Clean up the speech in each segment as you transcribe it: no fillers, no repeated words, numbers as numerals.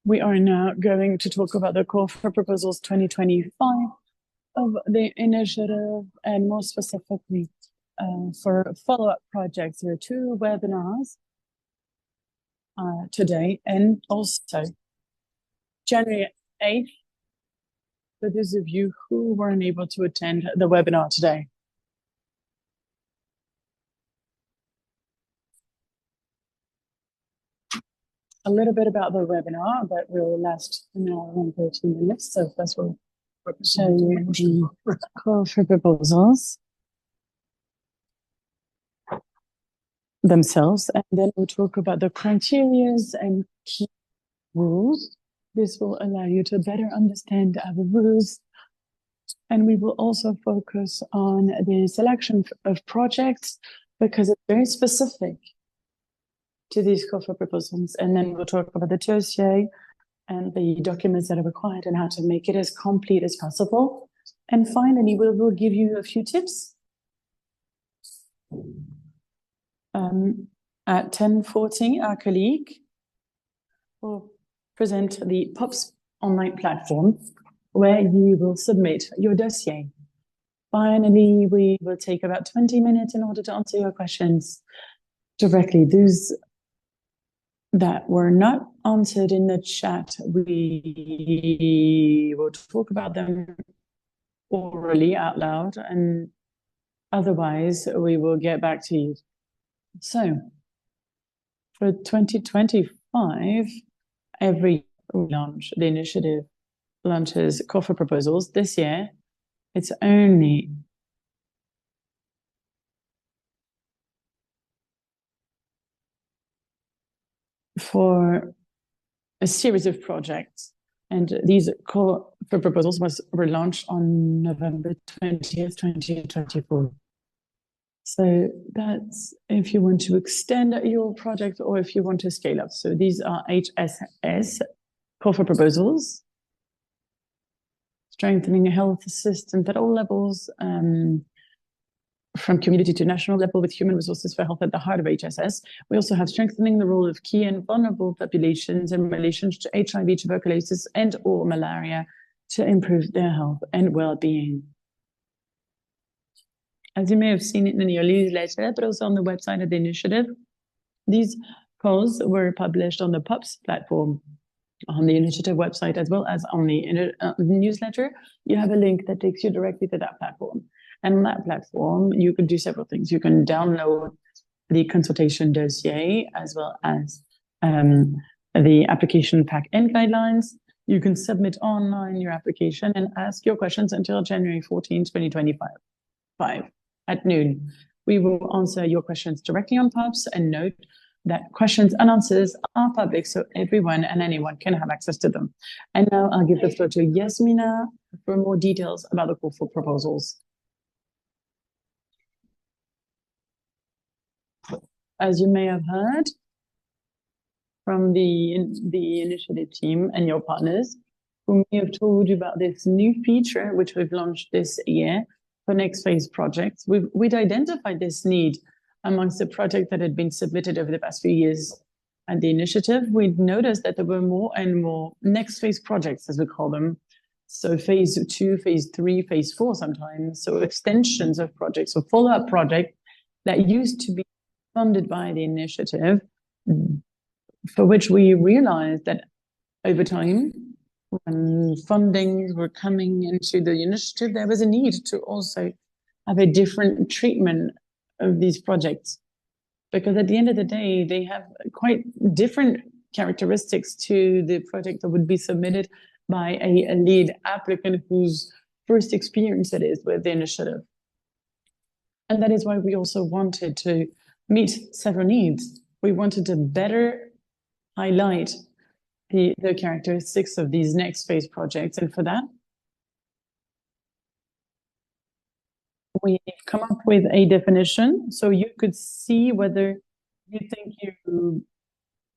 We are now going to talk about the call for proposals 2025 of the initiative, and more specifically for follow-up projects. There are two webinars today, and also January 8th, for those of you who weren't able to attend the webinar today. A little bit about the webinar that will last an hour and 13 minutes. So first we'll show you the call for proposals themselves, and then we'll talk about the criteria and key rules. This will allow you to better understand our rules, and we will also focus on the selection of projects because it's very specific to these call for proposals. And then we'll talk about the dossier and the documents that are required and how to make it as complete as possible. And finally, we will give you a few tips. At 10:40, our colleague will present the POPs online platform where you will submit your dossier. Finally, we will take about 20 minutes in order to answer your questions directly. Those that were not answered in the chat, we will talk about them orally out loud, and otherwise we will get back to you. So for 2025, every launch, the initiative launches call for proposals. This year, it's only for a series of projects, and these call for proposals were launched on November 20th, 2024. So that's if you want to extend your project or if you want to scale up. So these are HSS call for proposals, strengthening a health system at all levels, from community to national level, with human resources for health at the heart of HSS. We also have strengthening the role of key and vulnerable populations in relation to HIV, tuberculosis, and or malaria to improve their health and well-being. As you may have seen it in your newsletter, but also on the website of the initiative, these calls were published on the POPs platform, on the initiative website, as well as on the newsletter. You have a link that takes you directly to that platform. And on that platform, you can do several things. You can download the consultation dossier, as well as the application pack and guidelines. You can submit online your application and ask your questions until January 14, 2025. At noon, we will answer your questions directly on POPs, and note that questions and answers are public, so everyone and anyone can have access to them. And now I'll give the floor to Yasmina for more details about the call for proposals. As you may have heard from the initiative team and your partners, whom we have told you about this new feature, which we've launched this year for next phase projects. We'd identified this need amongst the projects that had been submitted over the past few years at the initiative. We'd noticed that there were more and more next phase projects, as we call them. So phase 2, phase 3, phase 4 sometimes. So extensions of projects or follow-up projects that used to be funded by the initiative, for which we realized that over time, when funding were coming into the initiative, there was a need to also have a different treatment of these projects, because at the end of the day, they have quite different characteristics to the project that would be submitted by a lead applicant whose first experience it is with the initiative. And that is why we also wanted to meet several needs. We wanted to better highlight the characteristics of these next phase projects. And for that, we come up with a definition so you could see whether you think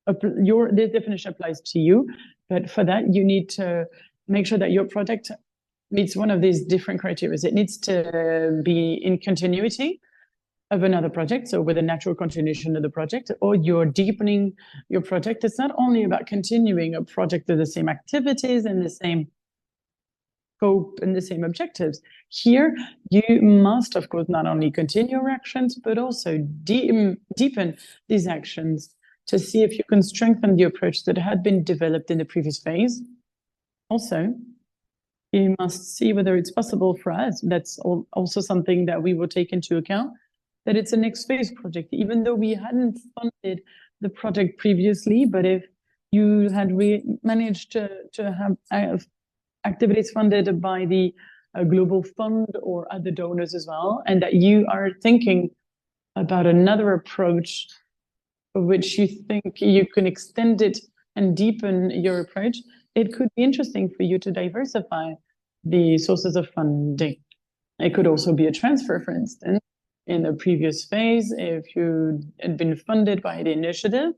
this definition applies to you. But for that, you need to make sure that your project meets one of these different criteria. It needs to be in continuity of another project, so with a natural continuation of the project, or you're deepening your project. It's not only about continuing a project with the same activities and the same scope and the same objectives. Here, you must, of course, not only continue your actions, but also deepen these actions to see if you can strengthen the approach that had been developed in the previous phase. Also, you must see whether it's possible for us. That's also something that we will take into account, that it's a next phase project, even though we hadn't funded the project previously, but if you had managed to have activities funded by the Global Fund or other donors as well, and that you are thinking about another approach for which you think you can extend it and deepen your approach, it could be interesting for you to diversify the sources of funding. It could also be a transfer, for instance. In the previous phase, if you had been funded by the initiative,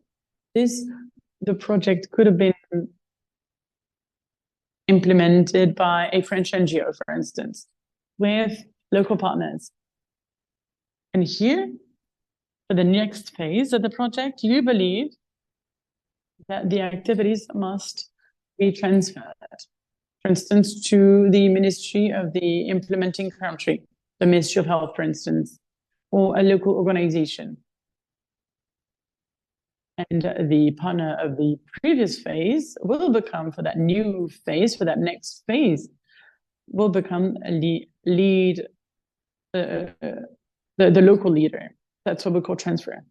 the project could have been implemented by a French NGO, for instance, with local partners. And here, for the next phase of the project, you believe that the activities must be transferred, for instance, to the Ministry of the implementing country, the Ministry of Health, for instance, or a local organization. And the partner of the previous phase will become, for that new phase, for that next phase, will become a lead, the local leader. That's what we call transfer.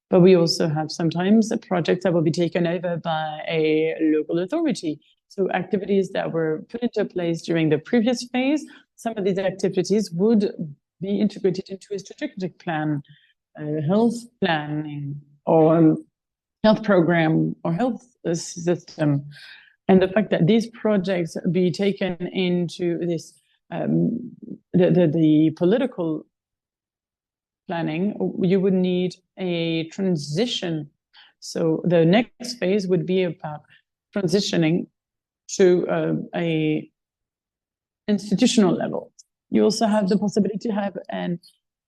But we also have sometimes a project that will be taken over by a local authority. So activities that were put into place during the previous phase, some of these activities would be integrated into a strategic plan, health planning, or health program, or health system. And the fact that these projects be taken into this, the political planning, you would need a transition. So the next phase would be about transitioning to a institutional level. You also have the possibility to have an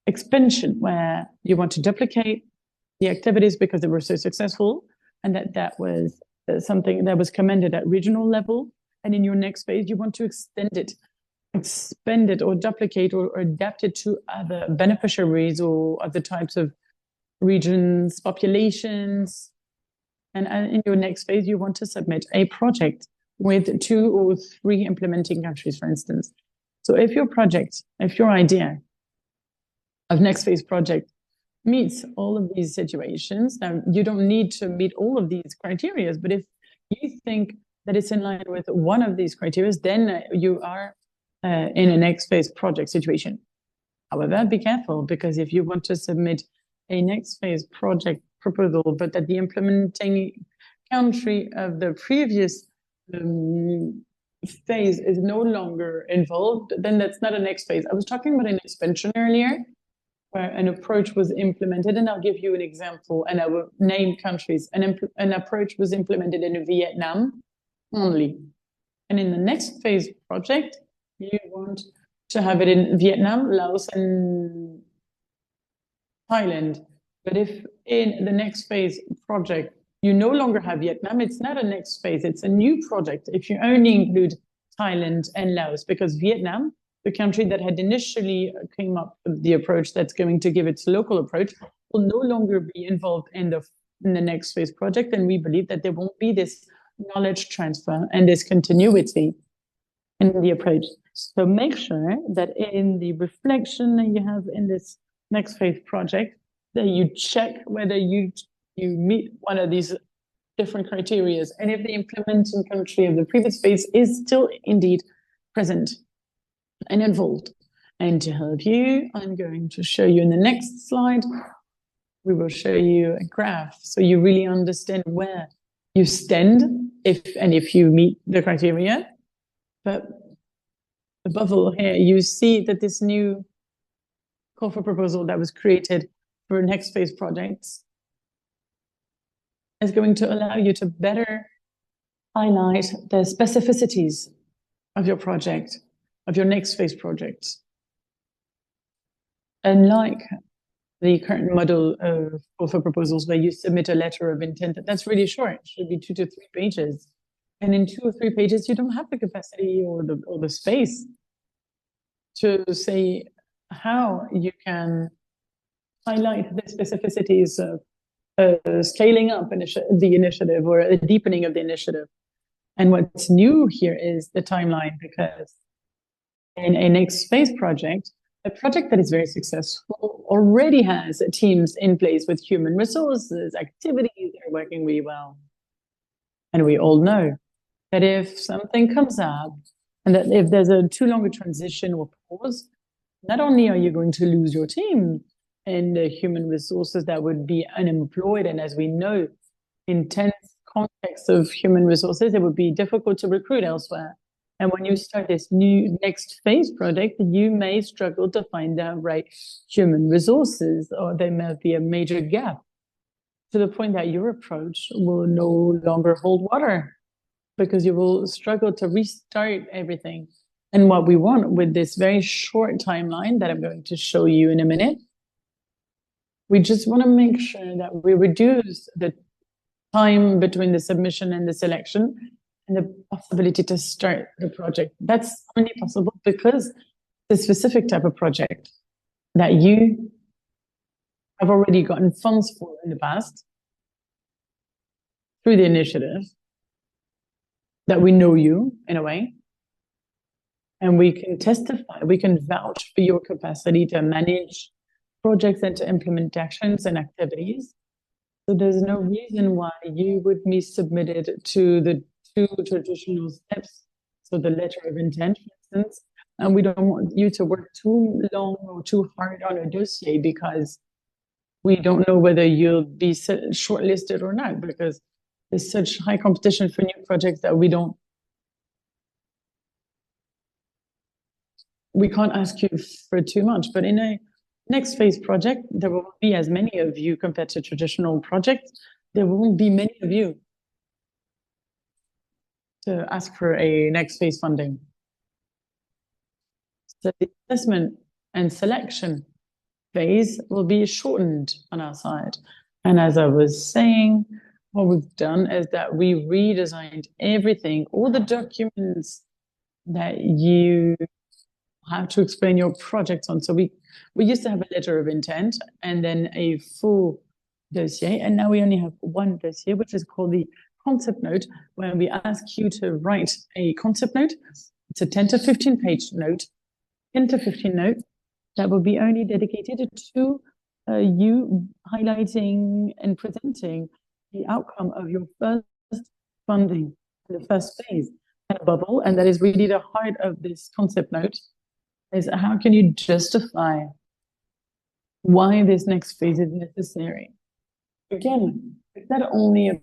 expansion where you want to duplicate the activities because they were so successful, and that was something that was commended at regional level. And in your next phase, you want to extend it, expand it, or duplicate or adapt it to other beneficiaries or other types of regions, populations. And in your next phase, you want to submit a project with 2 or 3 implementing countries, for instance. So if your project, if your idea of next phase project meets all of these situations, now you don't need to meet all of these criteria, but if you think that it's in line with one of these criteria, then you are in a next phase project situation. However, be careful, because if you want to submit a next phase project proposal, but that the implementing country of the previous phase is no longer involved, then that's not a next phase. I was talking about an expansion earlier, where an approach was implemented, and I'll give you an example, and I will name countries. An approach was implemented in Vietnam only. And in the next phase project, you want to have it in Vietnam, Laos, and Thailand. But if in the next phase project, you no longer have Vietnam, it's not a next phase, it's a new project if you only include Thailand and Laos, because Vietnam, the country that had initially came up with the approach that's going to give its local approach, will no longer be involved in the next phase project. And we believe that there won't be this knowledge transfer and this continuity in the approach. So make sure that in the reflection that you have in this next phase project, that you check whether you meet one of these different criteria, and if the implementing country of the previous phase is still indeed present and involved. And to help you, I'm going to show you in the next slide, we will show you a graph so you really understand where you stand if you meet the criteria. But above all here, you see that this new call for proposal that was created for next phase projects is going to allow you to better highlight the specificities of your project, of your next phase project. Unlike the current model of offer proposals where you submit a letter of intent, that's really short. It should be 2 to 3 pages. And in 2 or 3 pages, you don't have the capacity or the space to say how you can highlight the specificities of scaling up the initiative or a deepening of the initiative. And what's new here is the timeline, because in a next phase project, a project that is very successful already has teams in place with human resources, activities that are working really well. And we all know that if something comes up and that if there's a too long a transition or pause, not only are you going to lose your team and the human resources that would be unemployed, and as we know, in tense context of human resources, it would be difficult to recruit elsewhere. And when you start this new next phase project, you may struggle to find the right human resources, or there may be a major gap to the point that your approach will no longer hold water because you will struggle to restart everything. And what we want with this very short timeline that I'm going to show you in a minute, we just want to make sure that we reduce the time between the submission and the selection and the possibility to start the project. That's only possible because the specific type of project that you have already gotten funds for in the past through the initiative, that we know you in a way, and we can testify, we can vouch for your capacity to manage projects and to implement actions and activities. So there's no reason why you would be submitted to the 2 traditional steps. So the letter of intent, for instance, and we don't want you to work too long or too hard on a dossier because we don't know whether you'll be shortlisted or not, because there's such high competition for new projects that we can't ask you for too much. But in a next phase project, there won't be as many of you compared to traditional projects. There won't be many of you to ask for a next phase funding. So the assessment and selection phase will be shortened on our side. And as I was saying, what we've done is that we redesigned everything, all the documents that you have to explain your project on. So we used to have a letter of intent and then a full dossier, and now we only have one dossier, which is called the concept note, where we ask you to write a concept note. It's a 10 to 15 page note, 10 to 15 note that will be only dedicated to you highlighting and presenting the outcome of your first funding, the first phase. And above all, and that is really the heart of this concept note, is how can you justify why this next phase is necessary? Again, it's not only about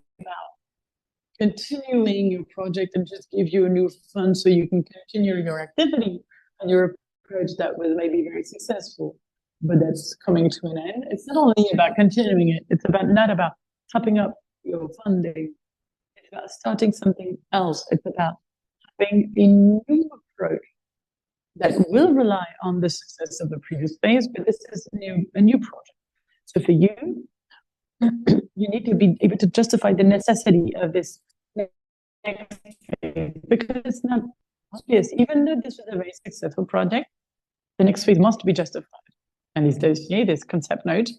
continuing your project and just give you a new fund so you can continue your activity and your approach that was maybe very successful, but that's coming to an end. It's not only about continuing it. It's not about topping up your funding. It's about starting something else. It's about having a new approach that will rely on the success of the previous phase, but this is a new project. So for you, you need to be able to justify the necessity of this next phase, because it's not obvious. Even though this was a very successful project, the next phase must be justified. And this concept note,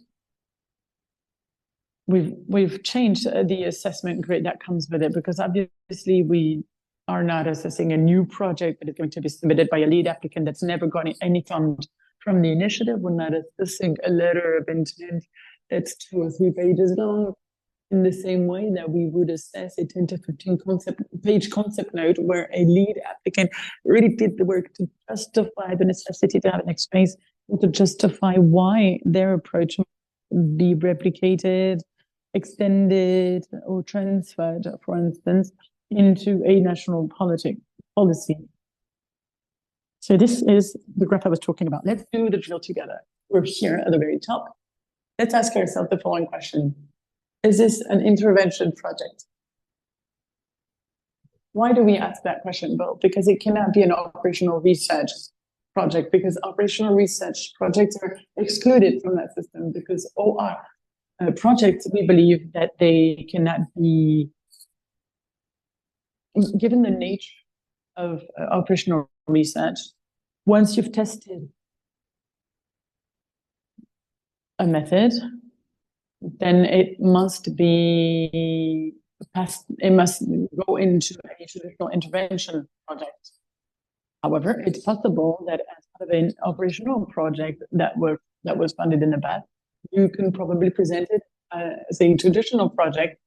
we've changed the assessment grid that comes with it, because obviously we are not assessing a new project that is going to be submitted by a lead applicant that's never got any fund from the initiative. We're not assessing a letter of intent that's 2 or 3 pages long in the same way that we would assess a 10 to 15 page concept note where a lead applicant really did the work to justify the necessity to have an next phase, and to justify why their approach be replicated, extended, or transferred, for instance, into a national policy. So this is the graph I was talking about. Let's do the drill together. We're here at the very top. Let's ask ourselves the following question. Is this an intervention project? Why do we ask that question? Well, because it cannot be an operational research project, because operational research projects are excluded from that system, because OR projects, we believe that they cannot be, given the nature of operational research, once you've tested a method, then it must be passed, it must go into a traditional intervention project. However, it's possible that as part of an operational project that was funded in the past, you can probably present it as a traditional project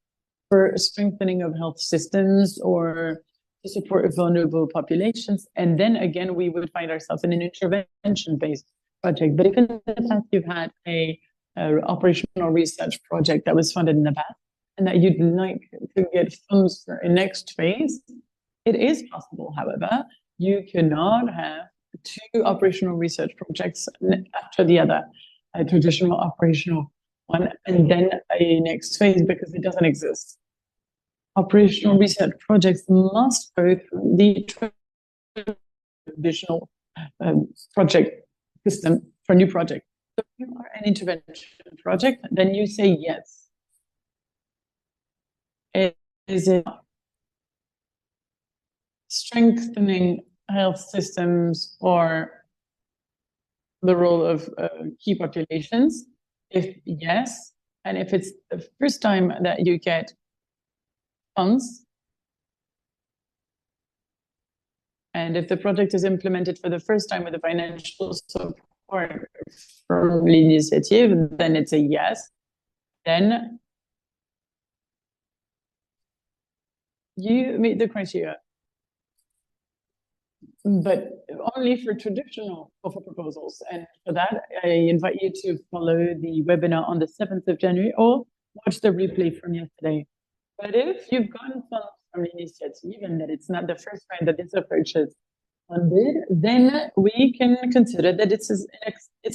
for strengthening of health systems or to support vulnerable populations. And then again, we would find ourselves in an intervention-based project. But if in the past you've had a operational research project that was funded in the past, and that you'd like to get funds for a next phase, it is possible, however. You cannot have two operational research projects after the other, a traditional operational one, and then a next phase, because it doesn't exist. Operational research projects must go through the traditional project system for new projects. So if you are an intervention project, then you say yes. Is it strengthening health systems or the role of key populations? If yes, and if it's the first time that you get funds, and if the project is implemented for the first time with the financial support from l'initiative, then it's a yes. Then you meet the criteria, but only for traditional offer proposals. And for that, I invite you to follow the webinar on the 7th of January or watch the replay from yesterday. But if you've gotten funds from l'initiative and that it's not the first time that this approach is funded, then we can consider that it's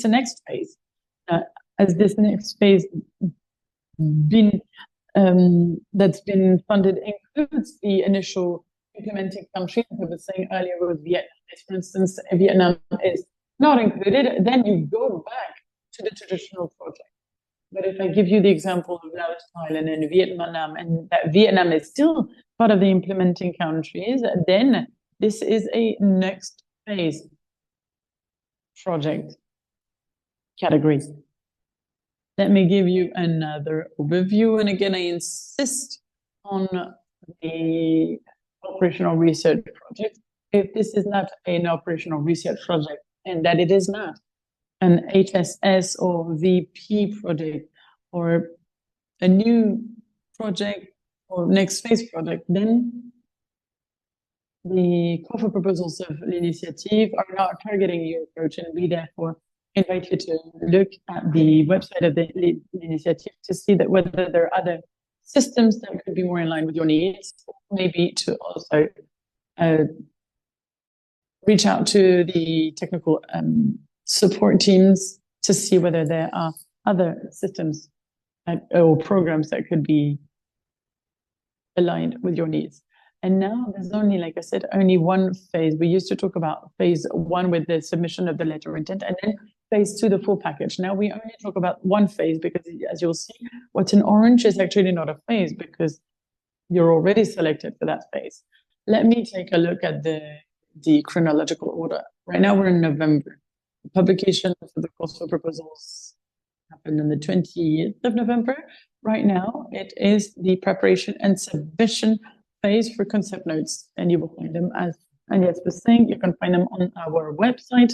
a next phase. As this next phase that's been funded includes the initial implementing countries. I was saying earlier with Vietnam, for instance, Vietnam is not included, then you go back to the traditional project. But if I give you the example of Laos, Thailand, and Vietnam, and that Vietnam is still part of the implementing countries, then this is a next phase project category. Let me give you another overview. And again, I insist on the operational research project. If this is not an operational research project, and that it is not an HSS or VP project or a new project or next phase project, then the call for proposals of l'initiative are not targeting your approach, and we therefore invite you to look at the website of the initiative to see that whether there are other systems that could be more in line with your needs, maybe to also reach out to the technical support teams to see whether there are other systems or programs that could be aligned with your needs. And now there's only, like I said, only one phase. We used to talk about phase one with the submission of the letter of intent, and then phase two, the full package. Now we only talk about one phase because, as you'll see, what's in orange is actually not a phase because you're already selected for that phase. Let me take a look at the chronological order. Right now we're in November. The publication for the calls for proposals happened on the 20th of November. Right now it is the preparation and submission phase for concept notes, and you will find them, as Agnès was saying, you can find them on our website,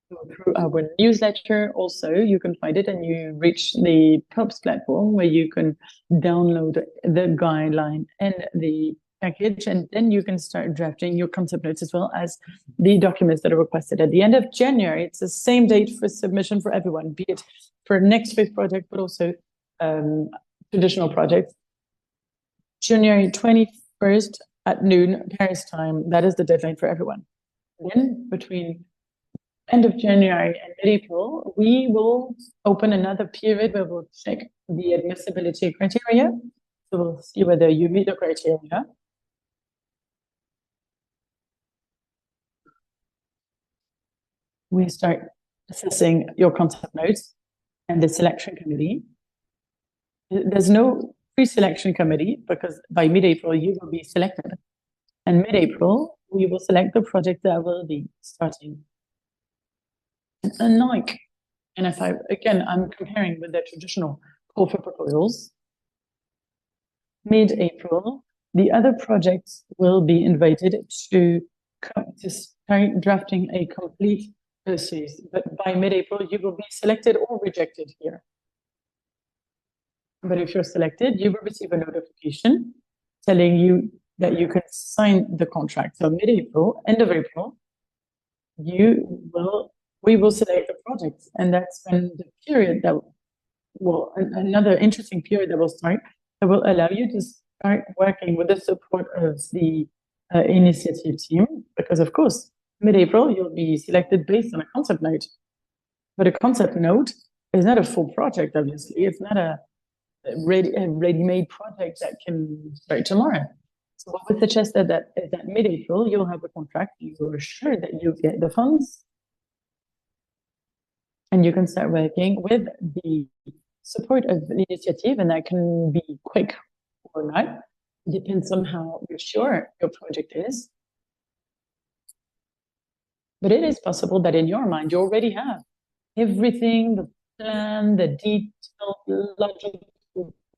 through our newsletter. Also, you can find it and you reach the POPS platform where you can download the guideline and the package, and then you can start drafting your concept notes as well as the documents that are requested. At the end of January, it's the same date for submission for everyone, be it for next phase project, but also traditional projects. January 21st at noon, Paris time, that is the deadline for everyone. Then between end of January and mid-April, we will open another period where we'll check the admissibility criteria. So we'll see whether you meet the criteria. we start assessing your concept notes and the selection committee. There's no pre-selection committee because by mid-April you will be selected. And mid-April, we will select the project that will be starting. And like, and if I'm comparing with the traditional call for proposals, mid-April, the other projects will be invited to start drafting a complete dossiers. But by mid-April, you will be selected or rejected here. But if you're selected, you will receive a notification telling you that you can sign the contract. So mid-April, end of April, we will select the projects. And that's when the period another interesting period that will start, that will allow you to start working with the support of the initiative team. Because of course, mid-April, you'll be selected based on a concept note. But a concept note is not a full project, obviously. It's not a ready-made project that can start tomorrow. So what we suggest that mid-April, you'll have a contract, you're sure that you get the funds, and you can start working with the support of the initiative, and that can be quick or not. It depends on how mature your project is. But it is possible that in your mind, you already have everything, the plan, the detailed logical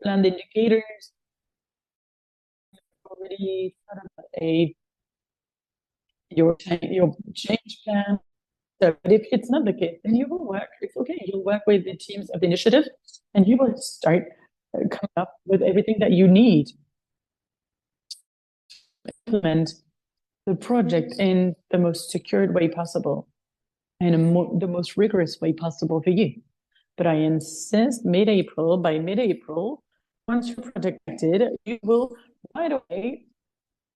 plan, the indicators, already thought about your change plan. So, but if it's not the case, then you will work. It's okay. You'll work with the teams of the initiative, and you will start coming up with everything that you need to implement the project in the most secured way possible, and the most rigorous way possible for you. But I insist, by mid-April, once you're projected, you will right away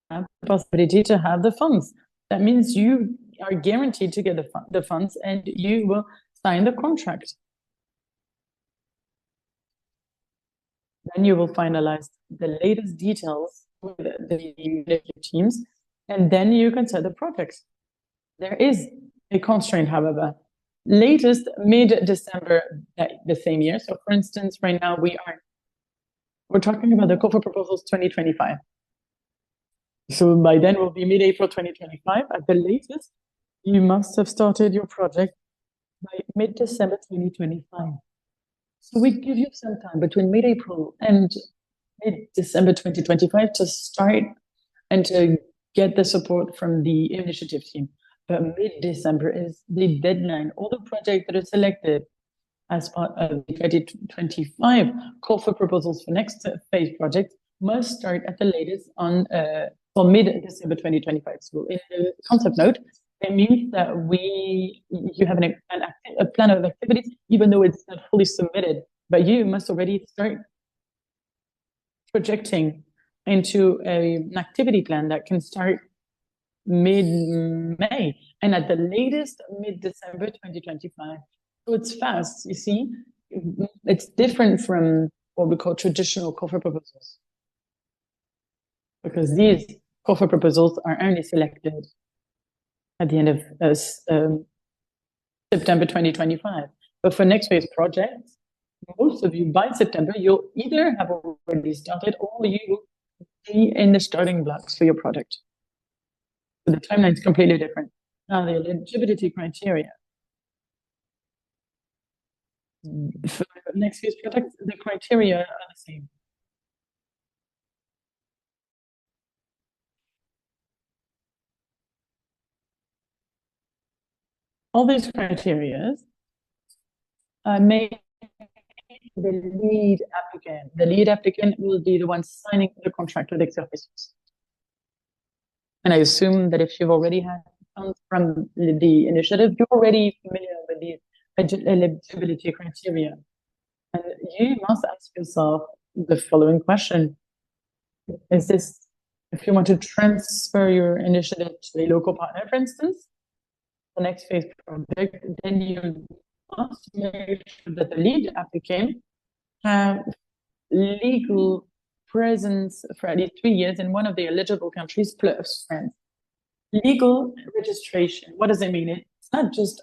have the possibility to have the funds. That means you are guaranteed to get the funds, and you will sign the contract. Then you will finalize the latest details with the teams, and then you can start the project. There is a constraint, however. Latest mid-December the same year. So for instance, right now we're talking about the call for proposals 2025. So by then will be mid-April 2025 at the latest. You must have started your project by mid-December 2025. So we give you some time between mid-April and mid-December 2025 to start and to get the support from the initiative team. But mid-December is the deadline. All the projects that are selected as part of the 2025 call for proposals for next phase project must start at the latest on for mid-December 2025. So in the concept note, it means that you have a plan of activities, even though it's not fully submitted, but you must already start projecting into an activity plan that can start mid-May and at the latest mid-December 2025. So it's fast, you see. It's different from what we call traditional call for proposals, because these call for proposals are only selected at the end of September 2025. But for next phase projects, most of you by September, you'll either have already started or you will be in the starting blocks for your project. So the timeline is completely different. Now, the eligibility criteria. For next phase projects, the criteria are the same. All these criteria may the lead applicant. The lead applicant will be the one signing the contract with Exervices. And I assume that if you've already had funds from the initiative, you're already familiar with the eligibility criteria. And you must ask yourself the following question. Is this, if you want to transfer your initiative to a local partner, for instance, the next phase project, then you must make sure that the lead applicant have legal presence for at least 3 years in one of the eligible countries plus France. Legal registration, what does it mean? It's not just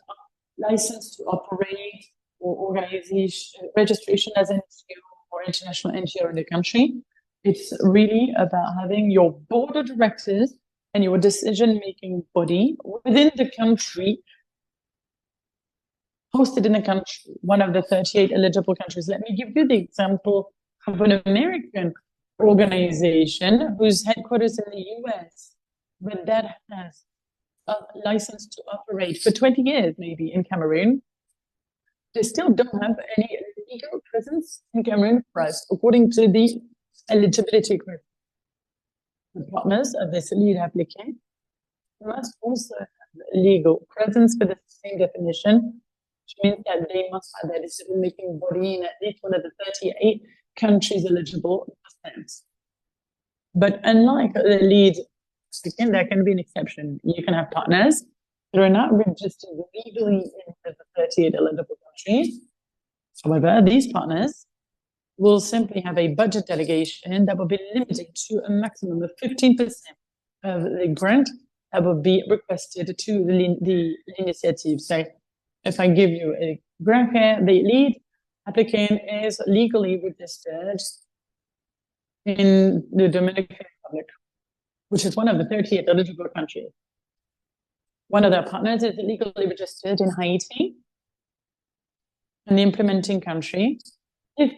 license to operate or organization, registration as an NGO or international NGO in the country. It's really about having your board of directors and your decision-making body within the country, hosted in the country, one of the 38 eligible countries. Let me give you the example of an American organization whose headquarters in the US, but that has a license to operate for 20 years, maybe in Cameroon. They still don't have any legal presence in Cameroon for us, according to the eligibility group. The partners of this lead applicant must also have legal presence for the same definition, which means that they must have their decision-making body in at least one of the 38 countries eligible percent. But unlike the lead applicant, there can be an exception. You can have partners that are not registered legally in the 38 eligible countries. However, these partners will simply have a budget delegation that will be limited to a maximum of 15% of the grant that will be requested to the initiative. So if I give you a grant here, the lead applicant is legally registered in the Dominican Republic, which is one of the 38 eligible countries. One of their partners is legally registered in Haiti, and the implementing country is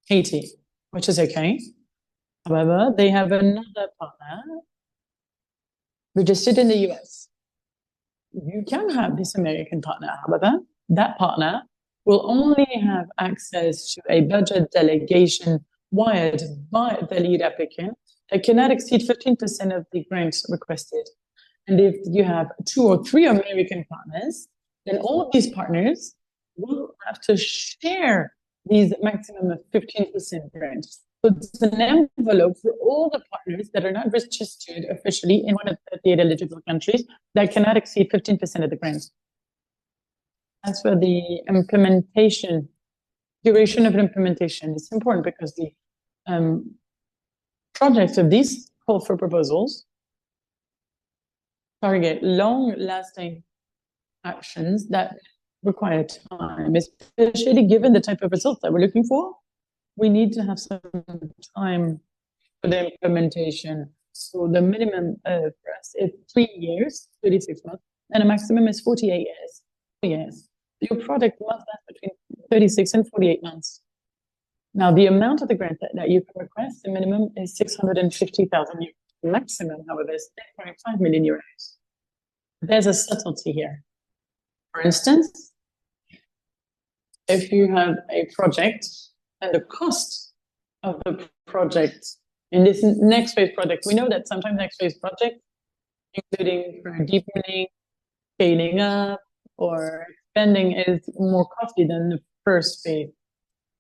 Haiti, which is okay. However, they have another partner registered in the US. You can have this American partner. However, that partner will only have access to a budget delegation wired by the lead applicant that cannot exceed 15% of the grants requested. And if you have 2 or 3 American partners, then all of these partners will have to share these maximum of 15% grants. So it's an envelope for all the partners that are not registered officially in one of the 38 eligible countries that cannot exceed 15% of the grants. As for the implementation, duration of implementation, it's important because the projects of these call for proposals target long-lasting actions that require time, especially given the type of results that we're looking for. We need to have some time for the implementation. So the minimum for us is 3 years, 36 months, and a maximum is 48 years. Your product must last between 36 and 48 months. Now, the amount of the grant that you can request, the minimum is 650,000 euros. The maximum, however, is 10.5 million euros. There's a subtlety here. For instance, if you have a project and the cost of the project in this next phase project, we know that sometimes next phase project, including for deepening, scaling up, or expanding, is more costly than the first phase.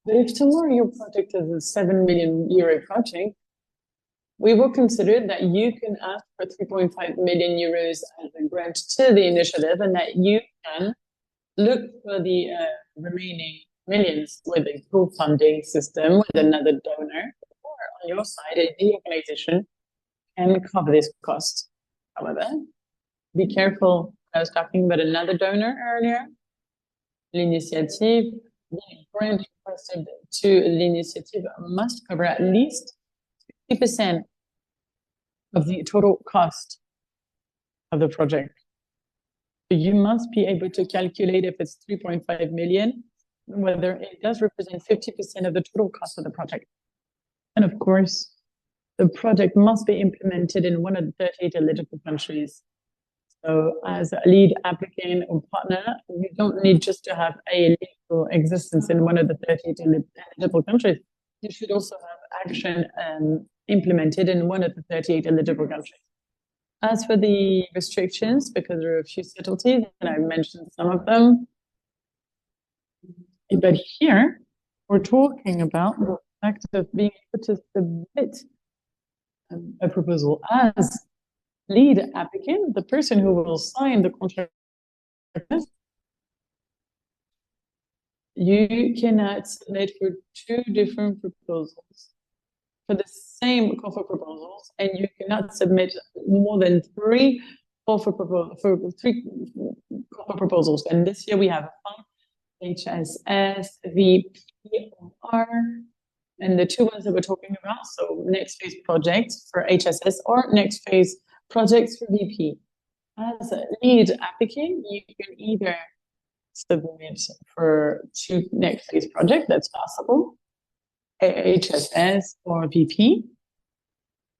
But if tomorrow your project is a 7 million euro project, we will consider that you can ask for 3.5 million euros as a grant to the initiative, and that you can look for the remaining millions with a co-funding system with another donor, or on your side, the organization can cover this cost. However, be careful. I was talking about another donor earlier. L'initiative, the grant requested to the initiative must cover at least 50% of the total cost of the project. So you must be able to calculate if it's 3.5 million, whether it does represent 50% of the total cost of the project. And of course, the project must be implemented in one of the 38 eligible countries. So as a lead applicant or partner, you don't need just to have a legal existence in one of the 38 eligible countries. You should also have action implemented in one of the 38 eligible countries. As for the restrictions, because there are a few subtleties, and I mentioned some of them, but here we're talking about the fact of being able to submit a proposal as lead applicant, the person who will sign the contract. You cannot submit for 2 different proposals for the same call for proposals, and you cannot submit more than 3 call for three call for proposals. And this year we have HSS, VP, OR, and the two ones that we're talking about. So next phase projects for HSS or next phase projects for VP. As a lead applicant, you can either submit for two next phase project, that's possible, HSS or VP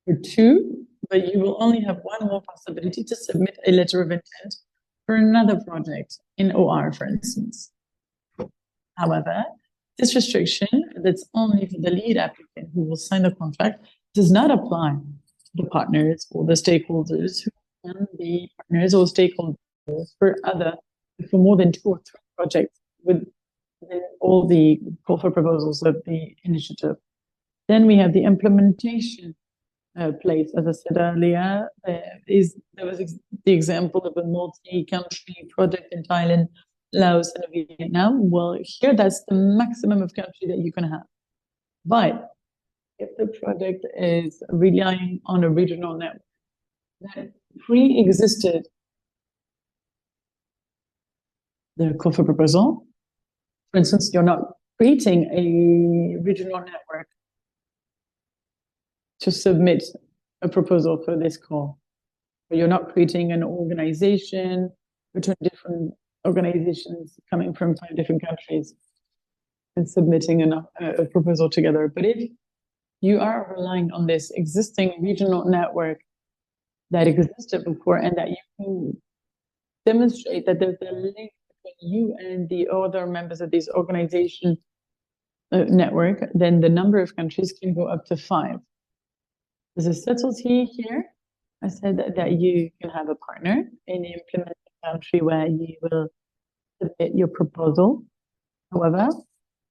for two, but you will only have one more possibility to submit a letter of intent for another project in OR, for instance. However, this restriction that's only for the lead applicant who will sign the contract does not apply to the partners or the stakeholders who can be partners or stakeholders for more than 2 or 3 projects with all the call for proposals of the initiative. Then we have the implementation place. As I said earlier, there was the example of a multi-country project in Thailand, Laos, and Vietnam. Well, here that's the maximum of country that you can have. But if the project is relying on a regional network that pre-existed the call for proposal, for instance, you're not creating a regional network to submit a proposal for this call. But you're not creating an organization between different organizations coming from 5 different countries and submitting a proposal together. But if you are relying on this existing regional network that existed before and that you can demonstrate that there's a link between you and the other members of this organization network, then the number of countries can go up to 5. There's a subtlety here. I said that you can have a partner in the implementing country where you will submit your proposal. However,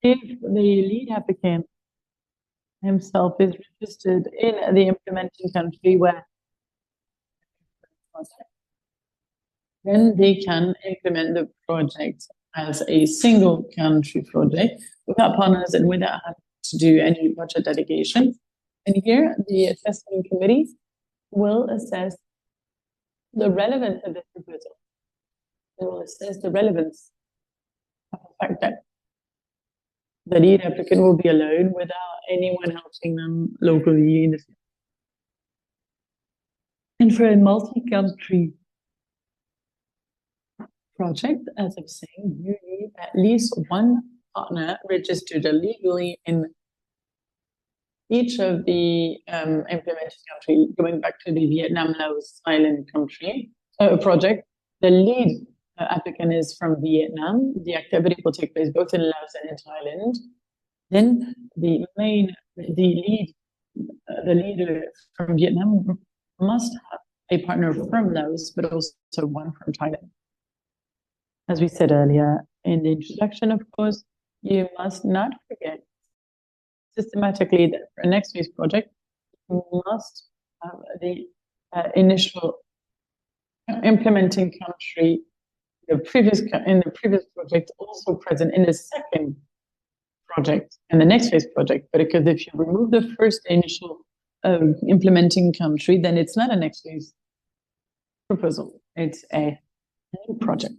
if the lead applicant himself is registered in the implementing country where then they can implement the project as a single country project without partners and without having to do any budget dedication. And here, the assessment committee will assess the relevance of this proposal. They will assess the relevance of the fact that the lead applicant will be alone without anyone helping them locally in the field. And for a multi-country project, as I'm saying, you need at least one partner registered illegally in each of the implemented countries. Going back to the Vietnam, Laos, Thailand country project, the lead applicant is from Vietnam. The activity will take place both in Laos and in Thailand. Then the leader from Vietnam must have a partner from Laos, but also one from Thailand. As we said earlier in the introduction, of course, you must not forget systematically that for a next phase project, you must have the initial implementing country, in the previous project, also present in the second project and the next phase project. But because if you remove the first initial implementing country, then it's not a next phase proposal, it's a new project.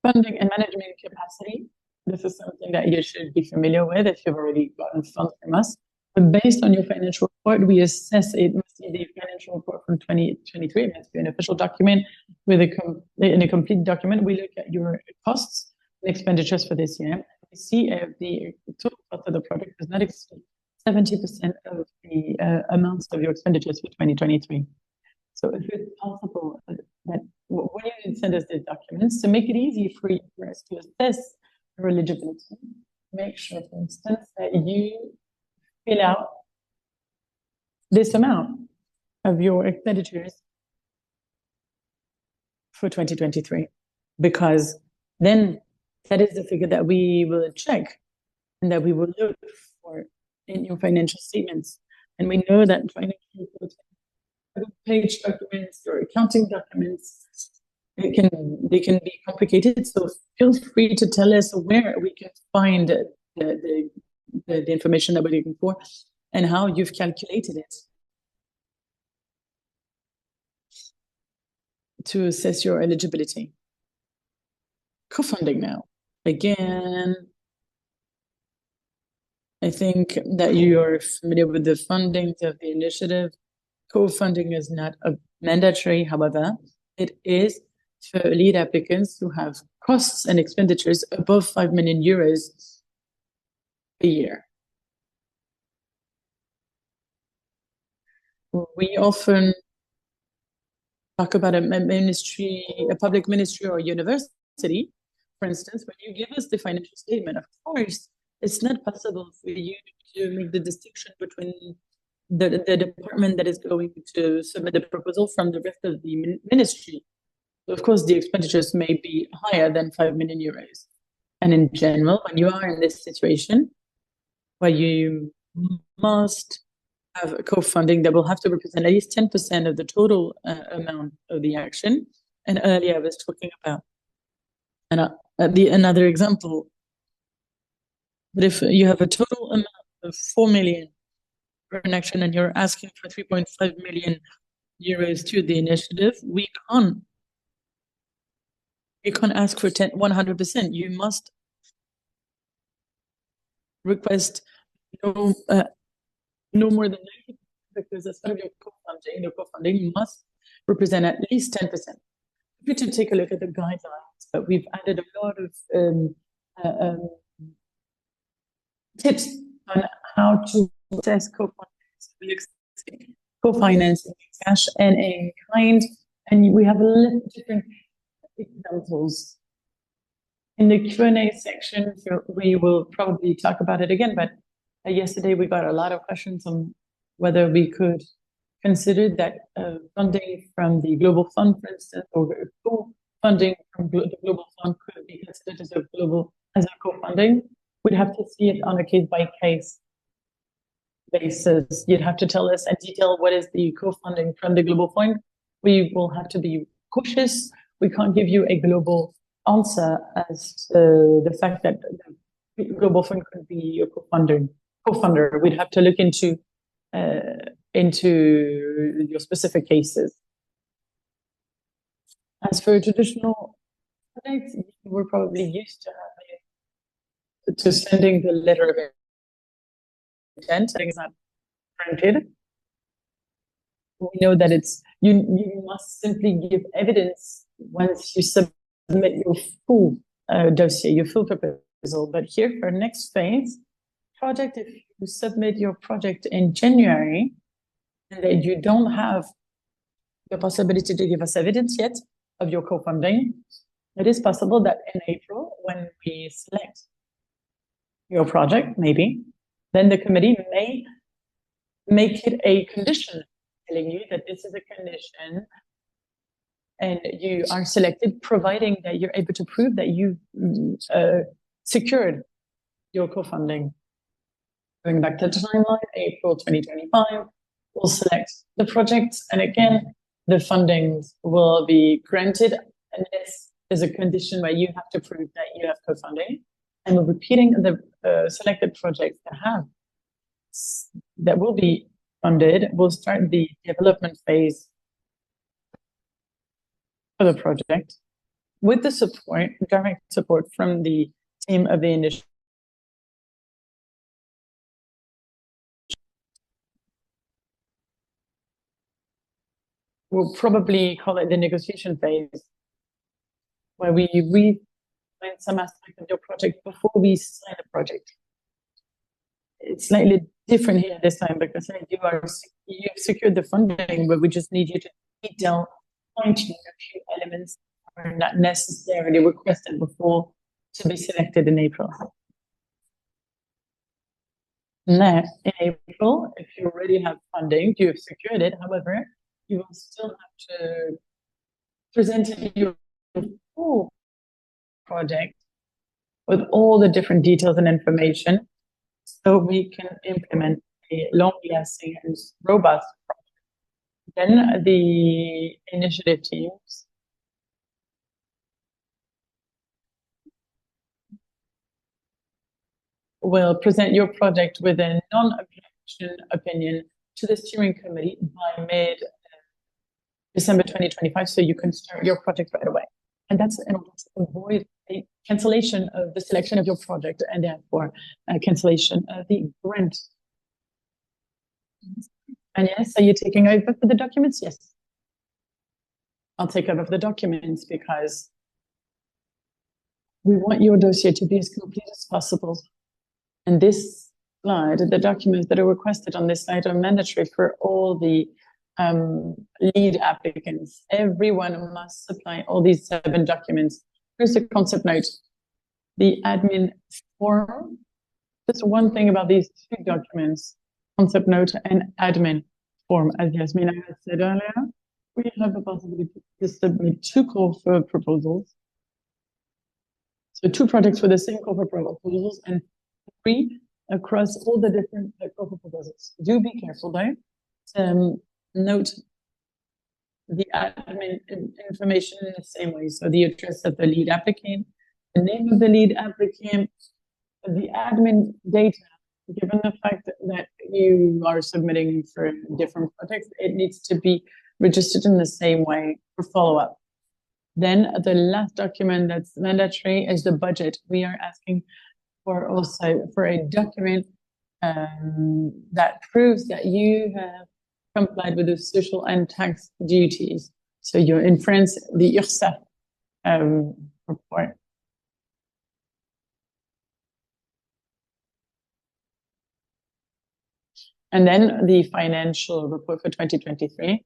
Funding and management capacity. This is something that you should be familiar with if you've already gotten funds from us. But based on your financial report, we assess it must be the financial report from 2023. It must be an official document with in a complete document. We look at your costs and expenditures for this year. We see if the total cost of the project does not exceed 70% of the amounts of your expenditures for 2023. So if it's possible that when you send us these documents, to make it easy for us to assess your eligibility, make sure, for instance, that you fill out this amount of your expenditures for 2023, because then that is the figure that we will check and that we will look for in your financial statements. And we know that financial page documents or accounting documents, they can be complicated. So feel free to tell us where we can find the information that we're looking for and how you've calculated it. to assess your eligibility. Co-funding now. Again, I think that you are familiar with the fundings of the initiative. Co-funding is not mandatory, however, it is for lead applicants who have costs and expenditures above 5 million euros a year. We often talk about a ministry, a public ministry or university, for instance. When you give us the financial statement, of course, it's not possible for you to make the distinction between the department that is going to submit the proposal from the rest of the ministry. So of course, the expenditures may be higher than 5 million euros. And in general, when you are in this situation where you must have a co-funding that will have to represent at least 10% of the total amount of the action. And earlier I was talking about another example. But if you have a total amount of 4 million for an action and you're asking for 3.5 million euros to the initiative, we can't ask for 100%. You must request no more than 90%, because as part of your co-funding must represent at least 10%. If you to take a look at the guidelines, but we've added a lot of tips on how to assess co-financing, cash and in kind, and we have a lot of different examples. In the Q&A section, we will probably talk about it again, but yesterday we got a lot of questions on whether we could consider that funding from the Global Fund, for instance, or co-funding from the Global Fund could be considered as a co-funding. We'd have to see it on a case-by-case basis. You'd have to tell us in detail what is the co-funding from the Global Fund. We will have to be cautious. We can't give you a global answer as to the fact that the Global Fund could be a co-funder. We'd have to look into your specific cases. As for traditional projects, we're probably used to sending the letter of intent. It's not printed. We know that you must simply give evidence once you submit your full dossier, your full proposal. But here for next phase project, if you submit your project in January and that you don't have the possibility to give us evidence yet of your co-funding, it is possible that in April, when we select your project, maybe, then the committee may make it a condition, telling you that this is a condition and you are selected, providing that you're able to prove that you secured your co-funding. Going back to the timeline, April 2025, we'll select the project, and again, the fundings will be granted, and this is a condition where you have to prove that you have co-funding. And we're repeating the selected projects that will be funded. We'll start the development phase for the project with the support, direct support from the team of the initiative. We'll probably call it the negotiation phase, where we refine some aspect of your project before we sign the project. It's slightly different here this time because you've secured the funding, but we just need you to detail fine-tune a few elements that are not necessarily requested before to be selected in April. Now, in April, if you already have funding, you have secured it. However, you will still have to present your full project with all the different details and information so we can implement a long-lasting and robust project. Then the initiative teams will present your project with a non-objection opinion to the steering committee by December 2025, so you can start your project right away. And that's in order to avoid a cancellation of the selection of your project and therefore a cancellation of the grant. And yes, are you taking over for the documents? Yes. I'll take over for the documents because we want your dossier to be as complete as possible. And this slide, the documents that are requested on this slide are mandatory for all the lead applicants. Everyone must supply all these 7 documents. Here's the concept note. The admin form. Just one thing about these 2 documents, concept note and admin form. As Yasmina has said earlier, we have the possibility to submit 2 call for proposals. So 2 projects for the same call for proposals and 3 across all the different call for proposals. Do be careful though. Note the admin information in the same way. So the address of the lead applicant, the name of the lead applicant, the admin data, given the fact that you are submitting for different projects, it needs to be registered in the same way for follow-up. Then the last document that's mandatory is the budget. We are asking for also for a document that proves that you have complied with the social and tax duties. So you're in France, the URSSAF report. And then the financial report for 2023.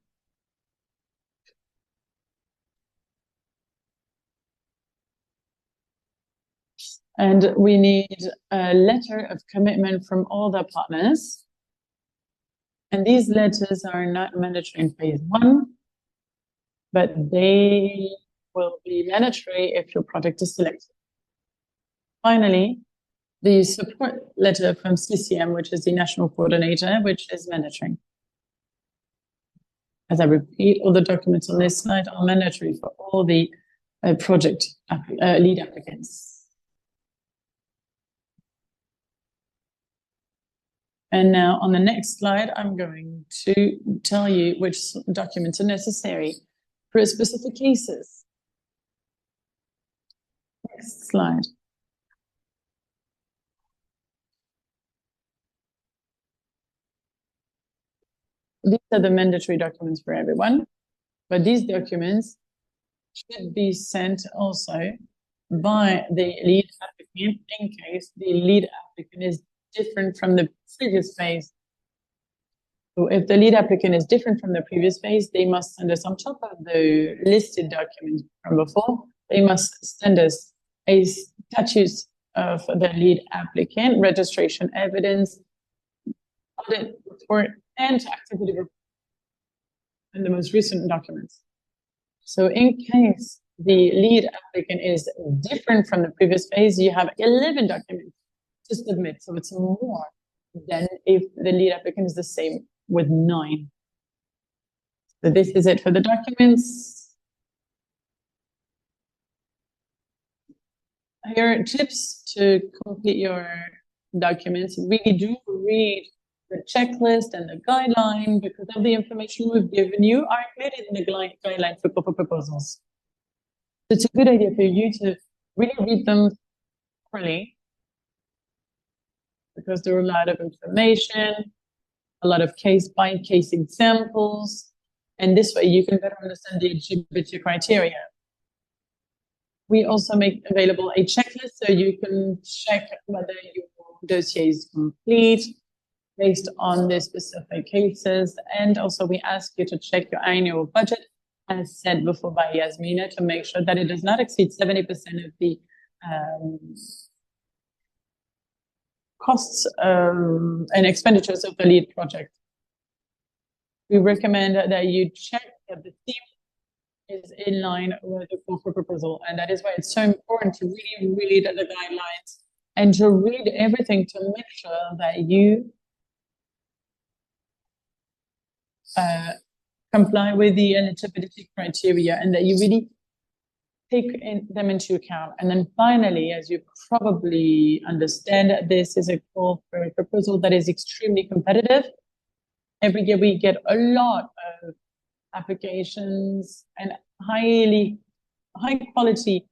And we need a letter of commitment from all the partners. And these letters are not mandatory in phase 1, but they will be mandatory if your project is selected. Finally, the support letter from CCM, which is the national coordinator, which is mandatory. As I repeat, all the documents on this slide are mandatory for all the project lead applicants. And now on the next slide, I'm going to tell you which documents are necessary for specific cases. Next slide. These are the mandatory documents for everyone, but these documents should be sent also by the lead applicant in case the lead applicant is different from the previous phase. So if the lead applicant is different from the previous phase, they must send us on top of the listed documents from before, they must send us a status of the lead applicant, registration evidence, audit report, and activity report, and the most recent documents. So in case the lead applicant is different from the previous phase, you have 11 documents to submit. So it's more than if the lead applicant is the same with 9. So this is it for the documents. Here are tips to complete your documents. Really do read the checklist and the guideline because of the information we've given you are included in the guideline for call for proposals. It's a good idea for you to really read them properly because there are a lot of information, a lot of case-by-case examples, and this way you can better understand the eligibility criteria. We also make available a checklist so you can check whether your dossier is complete based on the specific cases. And also we ask you to check your annual budget, as said before by Yasmina, to make sure that it does not exceed 70% of the costs and expenditures of the lead project. We recommend that you check that the theme is in line with the call for proposal. And that is why it's so important to really read the guidelines and to read everything to make sure that you comply with the eligibility criteria and that you really take them into account. And then finally, as you probably understand, this is a call for a proposal that is extremely competitive. Every year we get a lot of applications and high quality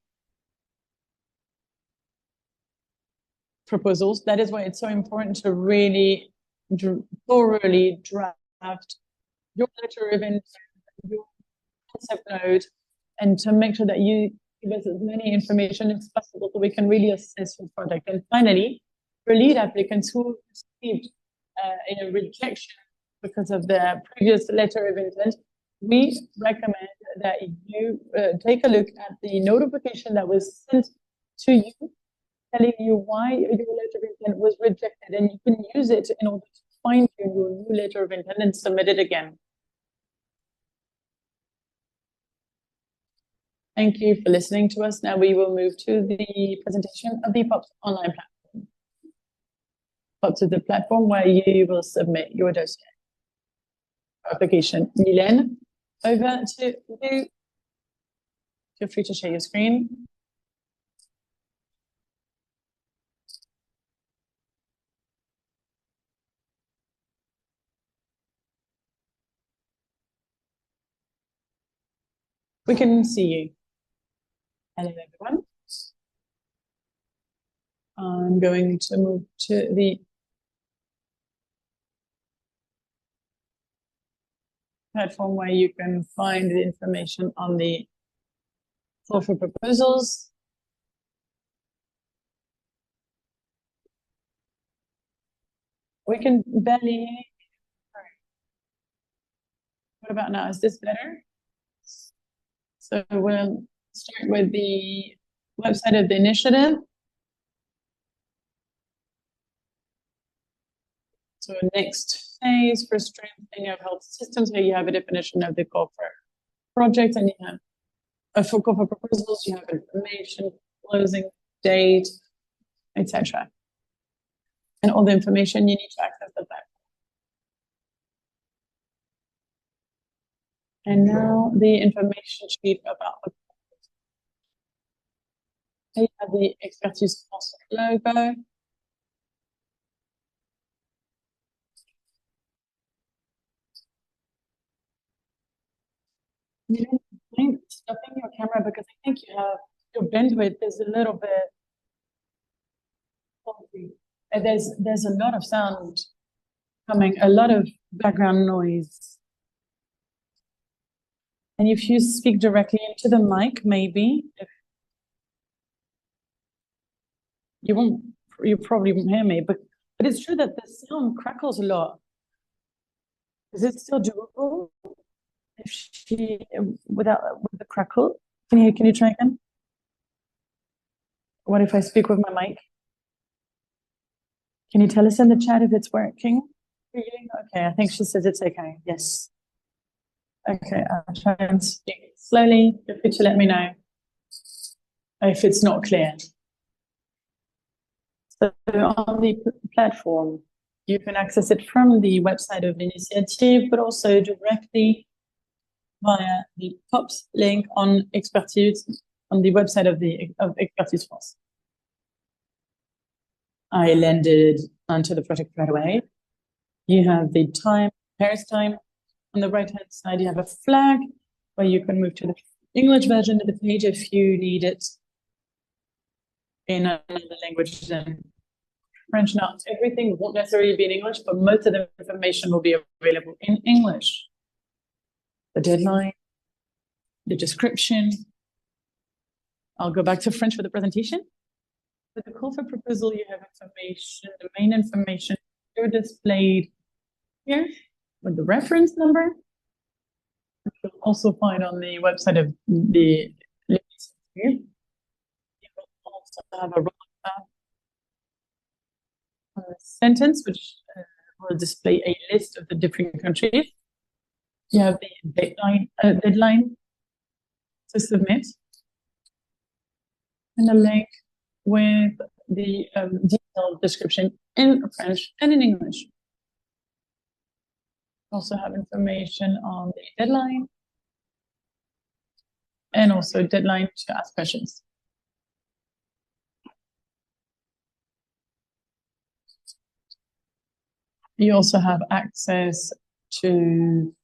proposals. That is why it's so important to really thoroughly draft your letter of intent, your concept note, and to make sure that you give us as many information as possible so we can really assess your product. And finally, for lead applicants who received a rejection because of their previous letter of intent, we recommend that you take a look at the notification that was sent to you, telling you why your letter of intent was rejected, and you can use it in order to fine tune your new letter of intent and submit it again. Thank you for listening to us. Now we will move to the presentation of the POPs online platform. POPs is the platform where you will submit your dossier application. Mylène, over to you. Feel free to share your screen. We can see you. Hello, everyone. I'm going to move to the platform where you can find the information on the call for proposals. We can barely. Sorry. What about now? Is this better? So we'll start with the website of the initiative. So next phase for strengthening of health systems. Here you have a definition of the call for project, and you have for call for proposals. You have information, closing date, etc., and all the information you need to access the platform. And now the information sheet about the you have the Expertise France logo. You don't mind stopping your camera because I think you have your bandwidth is a little bit faulty. There's a lot of sound coming, a lot of background noise. And if you speak directly into the mic, maybe you probably won't hear me, but it's true that the sound crackles a lot. Is it still doable? If she with the crackle, can you try again? What if I speak with my mic? Can you tell us in the chat if it's working? Okay, I think she says it's okay. Yes. Okay, I'll try and speak slowly. Feel free to let me know if it's not clear. So on the platform, you can access it from the website of l'initiative, but also directly via the POPs link on Expertise on the website of Expertise France. I landed onto the project right away. You have the time, Paris time. On the right-hand side, you have a flag where you can move to the English version of the page if you need it in another language than French. Now, everything won't necessarily be in English, but most of the information will be available in English. The deadline, the description. I'll go back to French for the presentation. With the call for proposal, you have information, the main information are displayed here with the reference number. You'll also find on the website of the you will also have a sentence which will display a list of the different countries. You have the deadline to submit, and a link with the detailed description in French and in English. Also have information on the deadline and also deadline to ask questions. You also have access to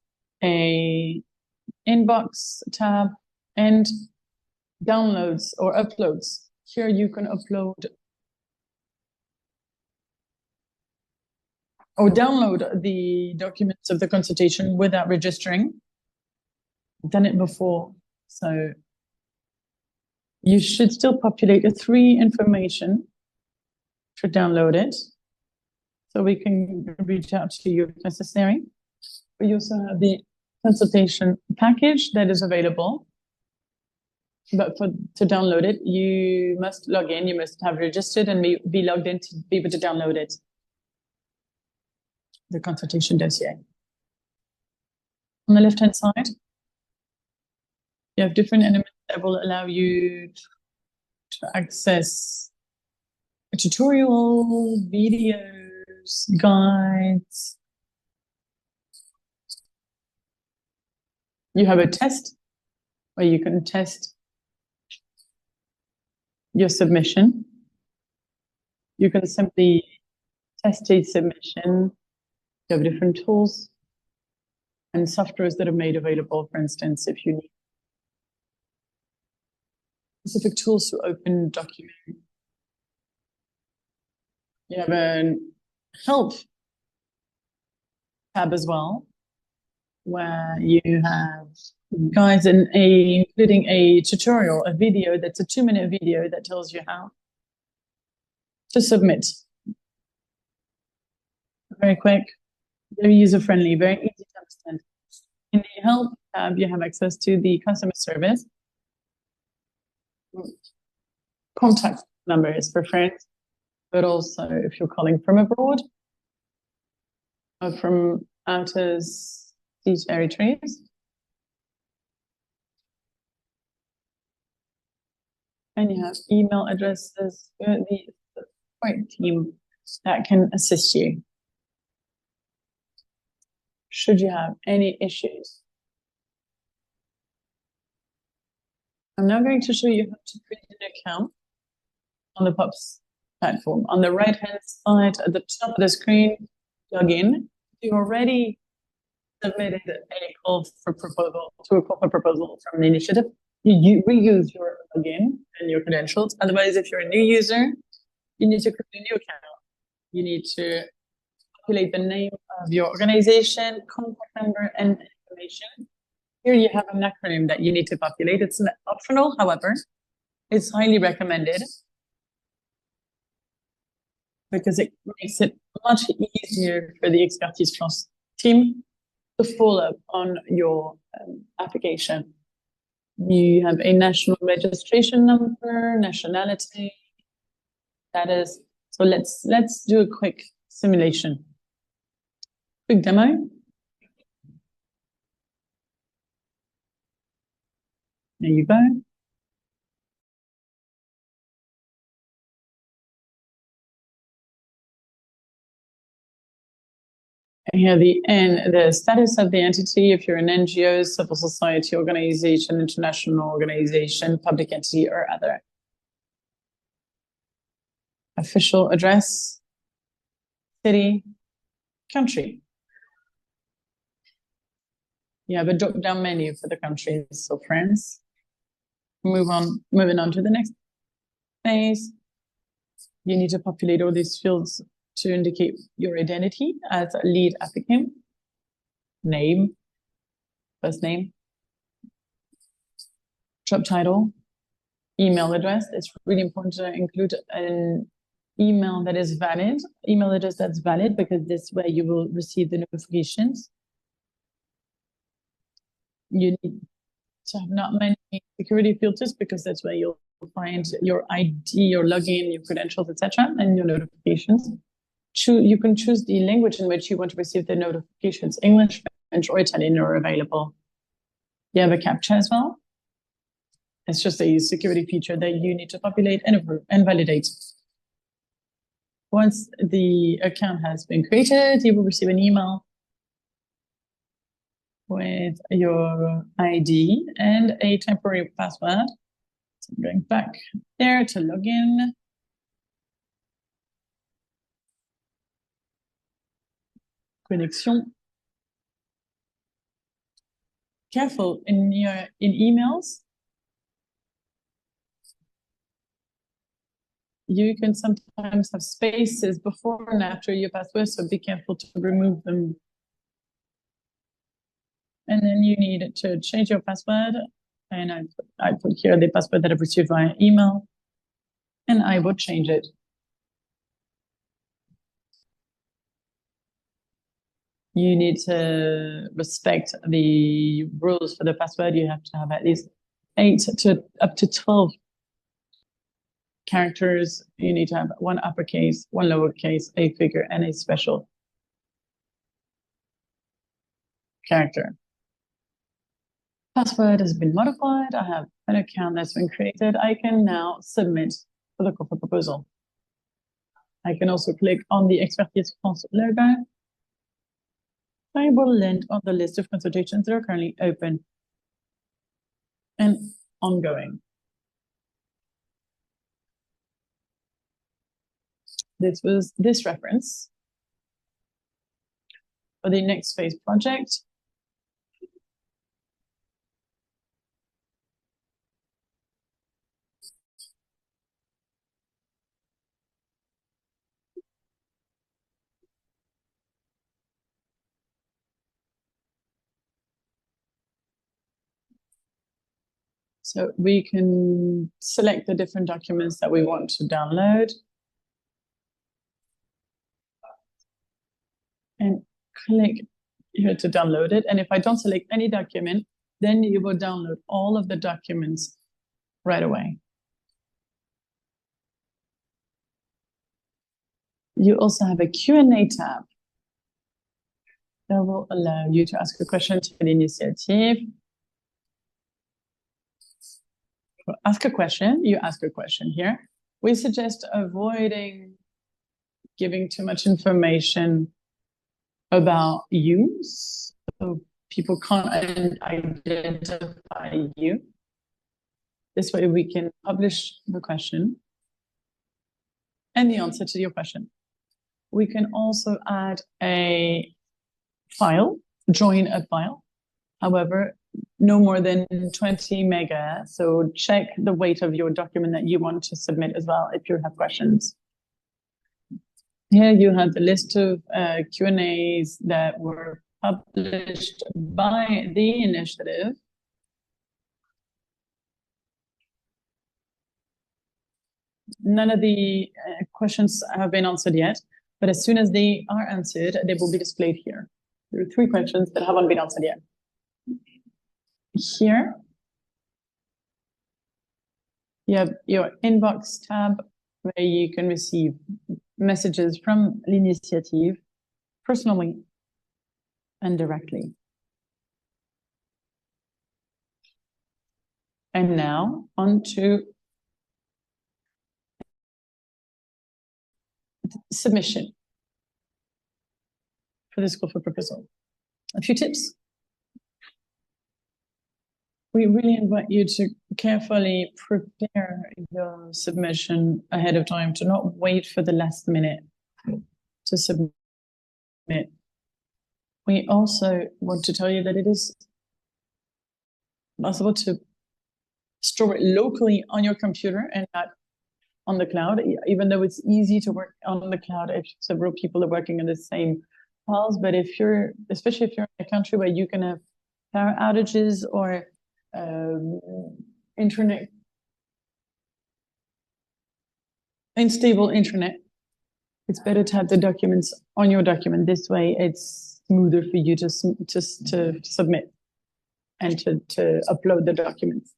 a inbox tab and downloads or uploads. Here you can upload or download the documents of the consultation without registering. I've done it before, so you should still populate a 3 information to download it, so we can reach out to you if necessary. We also have the consultation package that is available, but to download it, you must log in, you must have registered and be logged in to be able to download it. The consultation dossier. On the left-hand side, you have different elements that will allow you to access a tutorial, videos, guides. You have a test where you can test your submission. You can simply test a submission. You have different tools and softwares that are made available, for instance, if you need specific tools to open document. You have a help tab as well, where you have guides and including a tutorial, a video that's a 2-minute video that tells you how to submit. Very quick, very user-friendly, very easy to understand. In the help tab, you have access to the customer service, contact numbers for friends, but also if you're calling from abroad or from outer territories. And you have email addresses for the support team that can assist you should you have any issues. I'm now going to show you how to create an account on the POPs platform. On the right-hand side at the top of the screen, log in. You already submitted a call for proposal to a corporate proposal from the initiative. You reuse your login and your credentials. Otherwise, if you're a new user, you need to create a new account. You need to populate the name of your organization, contact number, and information. Here you have an acronym that you need to populate. It's optional, however, it's highly recommended because it makes it much easier for the Expertise France team to follow up on your application. You have a national registration number, nationality, status. So let's do a quick simulation. Quick demo. There you go. And here the status of the entity, if you're an NGO, civil society organization, international organization, public entity, or other. Official address, city, country. You have a drop-down menu for the countries, so France. Moving on to the next phase. You need to populate all these fields to indicate your identity as a lead applicant. Name, first name, job title, email address. It's really important to include an email that is valid, email address that's valid, because this way you will receive the notifications. You need to have not many security filters because that's where you'll find your ID, your login, your credentials, etc., and your notifications. You can choose the language in which you want to receive the notifications. English, French, or Italian are available. You have a CAPTCHA as well. It's just a security feature that you need to populate and validate. Once the account has been created, you will receive an email with your ID and a temporary password. So I'm going back there to log in. Connexion. careful in emails. You can sometimes have spaces before and after your password, so be careful to remove them. And then you need to change your password. And I put here the password that I've received via email, and I will change it. You need to respect the rules for the password. You have to have at least 8 to up to 12 characters. You need to have one uppercase, one lowercase, a figure, and a special character. Password has been modified. I have an account that's been created. I can now submit for the call for proposal. I can also click on the Expertise France logo. I will land on the list of consultations that are currently open and ongoing. This was this reference for the next phase project. So we can select the different documents that we want to download and click here to download it. And if I don't select any document, then you will download all of the documents right away. You also have a Q&A tab that will allow you to ask a question to l'initiative. Ask a question, you ask a question here. We suggest avoiding giving too much information about you, so people can't identify you. This way we can publish the question and the answer to your question. We can also add a file, join a file. However, no more than 20 mega. So check the weight of your document that you want to submit as well if you have questions. Here you have the list of Q&As that were published by the initiative. None of the questions have been answered yet, but as soon as they are answered, they will be displayed here. There are 3 questions that haven't been answered yet. Here, you have your inbox tab where you can receive messages from l'initiative personally and directly. And now on to submission for this call for proposal. A few tips. We really invite you to carefully prepare your submission ahead of time, to not wait for the last minute to submit. We also want to tell you that it is possible to store it locally on your computer and not on the cloud, even though it's easy to work on the cloud if several people are working on the same files. But if you're, especially if you're in a country where you can have power outages or internet, unstable internet, it's better to have the documents on your document. This way it's smoother for you to submit and to upload the documents.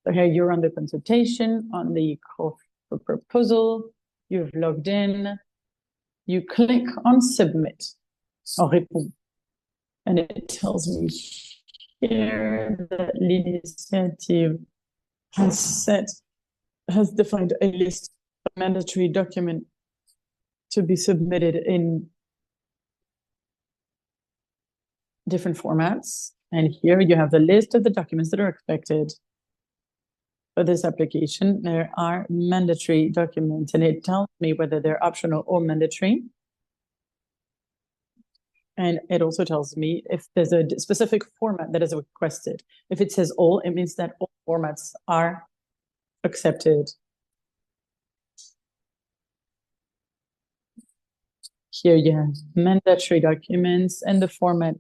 So here you're on the consultation, on the call for proposal, you've logged in, you click on submit, or répond, and it tells me here that l'initiative has defined a list of mandatory documents to be submitted in different formats. And here you have the list of the documents that are expected for this application. There are mandatory documents, and it tells me whether they're optional or mandatory. And it also tells me if there's a specific format that is requested. If it says all, it means that all formats are accepted. Here you have mandatory documents, and the format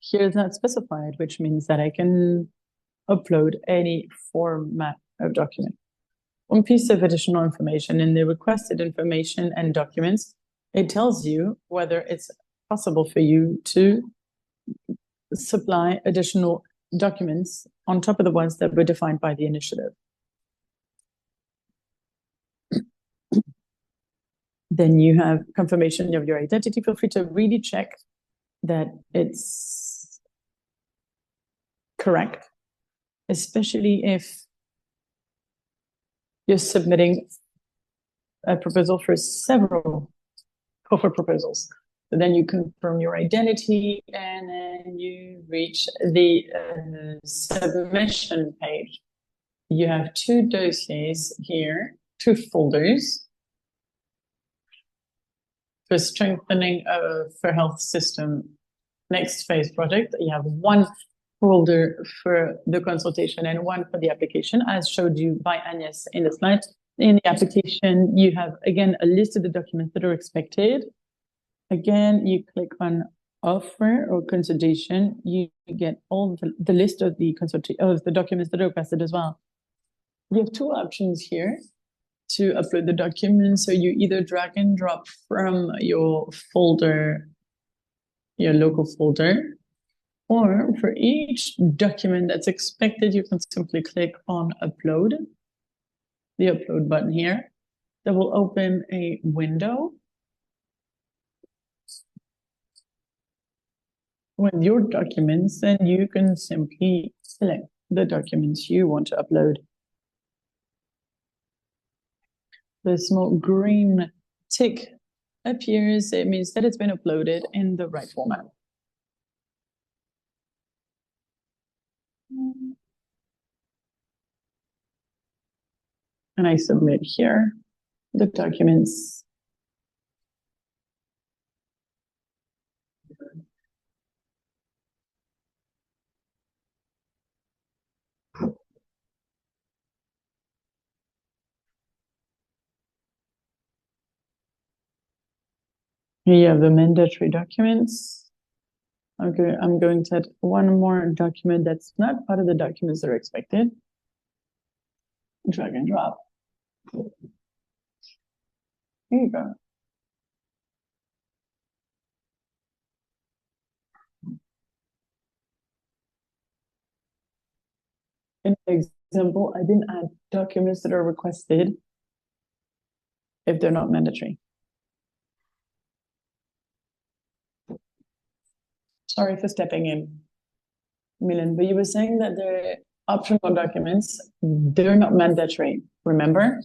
here is not specified, which means that I can upload any format of document. One piece of additional information in the requested information and documents, it tells you whether it's possible for you to supply additional documents on top of the ones that were defined by the initiative. Then you have confirmation of your identity. Feel free to really check that it's correct, especially if you're submitting a proposal for several corporate proposals. So then you confirm your identity, and then you reach the submission page. You have two dossiers here, two folders for strengthening for health system next phase project. You have one folder for the consultation and one for the application, as showed you by Agnès in the slide. In the application, you have, again, a list of the documents that are expected. Again, you click on offer or consultation, you get all the list of the documents that are requested as well. You have two options here to upload the documents. So you either drag and drop from your folder, your local folder, or for each document that's expected, you can simply click on upload, the upload button here. That will open a window with your documents, and you can simply select the documents you want to upload. The small green tick appears. It means that it's been uploaded in the right format. And I submit here the documents. Here you have the mandatory documents. I'm going to add one more document that's not part of the documents that are expected. Drag and drop. Here you go. In the example, I didn't add documents that are requested if they're not mandatory. Sorry for stepping in, Milan, but you were saying that the optional documents, they're not mandatory, remember?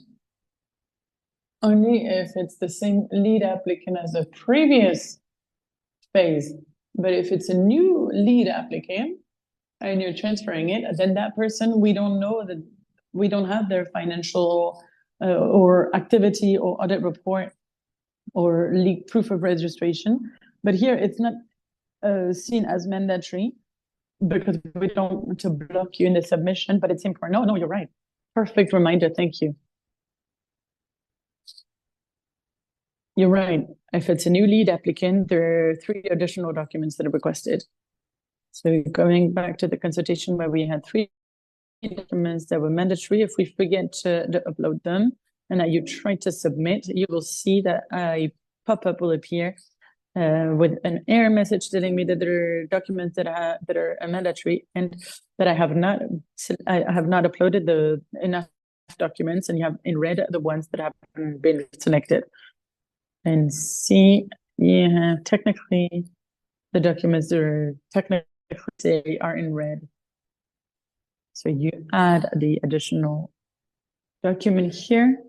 Only if it's the same lead applicant as the previous phase. But if it's a new lead applicant and you're transferring it, then that person, we don't know that we don't have their financial or activity or audit report or legal proof of registration. But here it's not seen as mandatory because we don't want to block you in the submission, but it's important. No, you're right. Perfect reminder. Thank you. You're right. If it's a new lead applicant, there are 3 additional documents that are requested. So going back to the consultation where we had 3 documents that were mandatory, if we forget to upload them and that you try to submit, you will see that a pop-up will appear with an error message telling me that there are documents that are mandatory and that I have not uploaded enough documents, and you have in red the ones that haven't been selected. And see, you have technically the documents that are technically are in red. So you add the additional document here.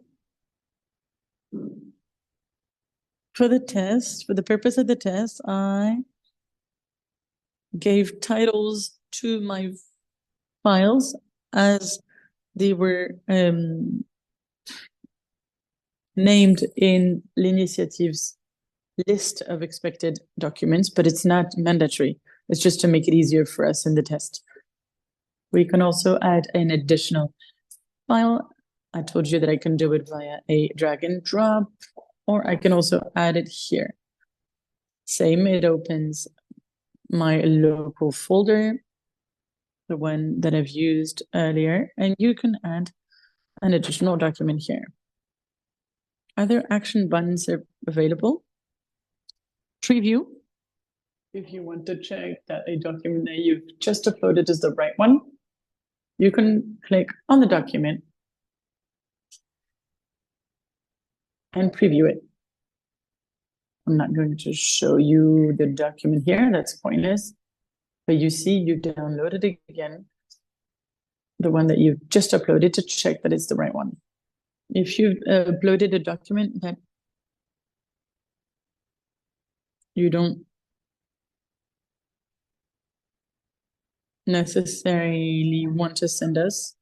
For the test, for the purpose of the test, I gave titles to my files as they were named in l'initiatives list of expected documents, but it's not mandatory. It's just to make it easier for us in the test. We can also add an additional file. I told you that I can do it via a drag and drop, or I can also add it here. Same, it opens my local folder, the one that I've used earlier, and you can add an additional document here. Other action buttons are available. Preview. If you want to check that a document that you've just uploaded is the right one, you can click on the document and preview it. I'm not going to show you the document here, that's pointless. But you see, you downloaded it again, the one that you've just uploaded, to check that it's the right one. If you've uploaded a document that you don't necessarily want to send us,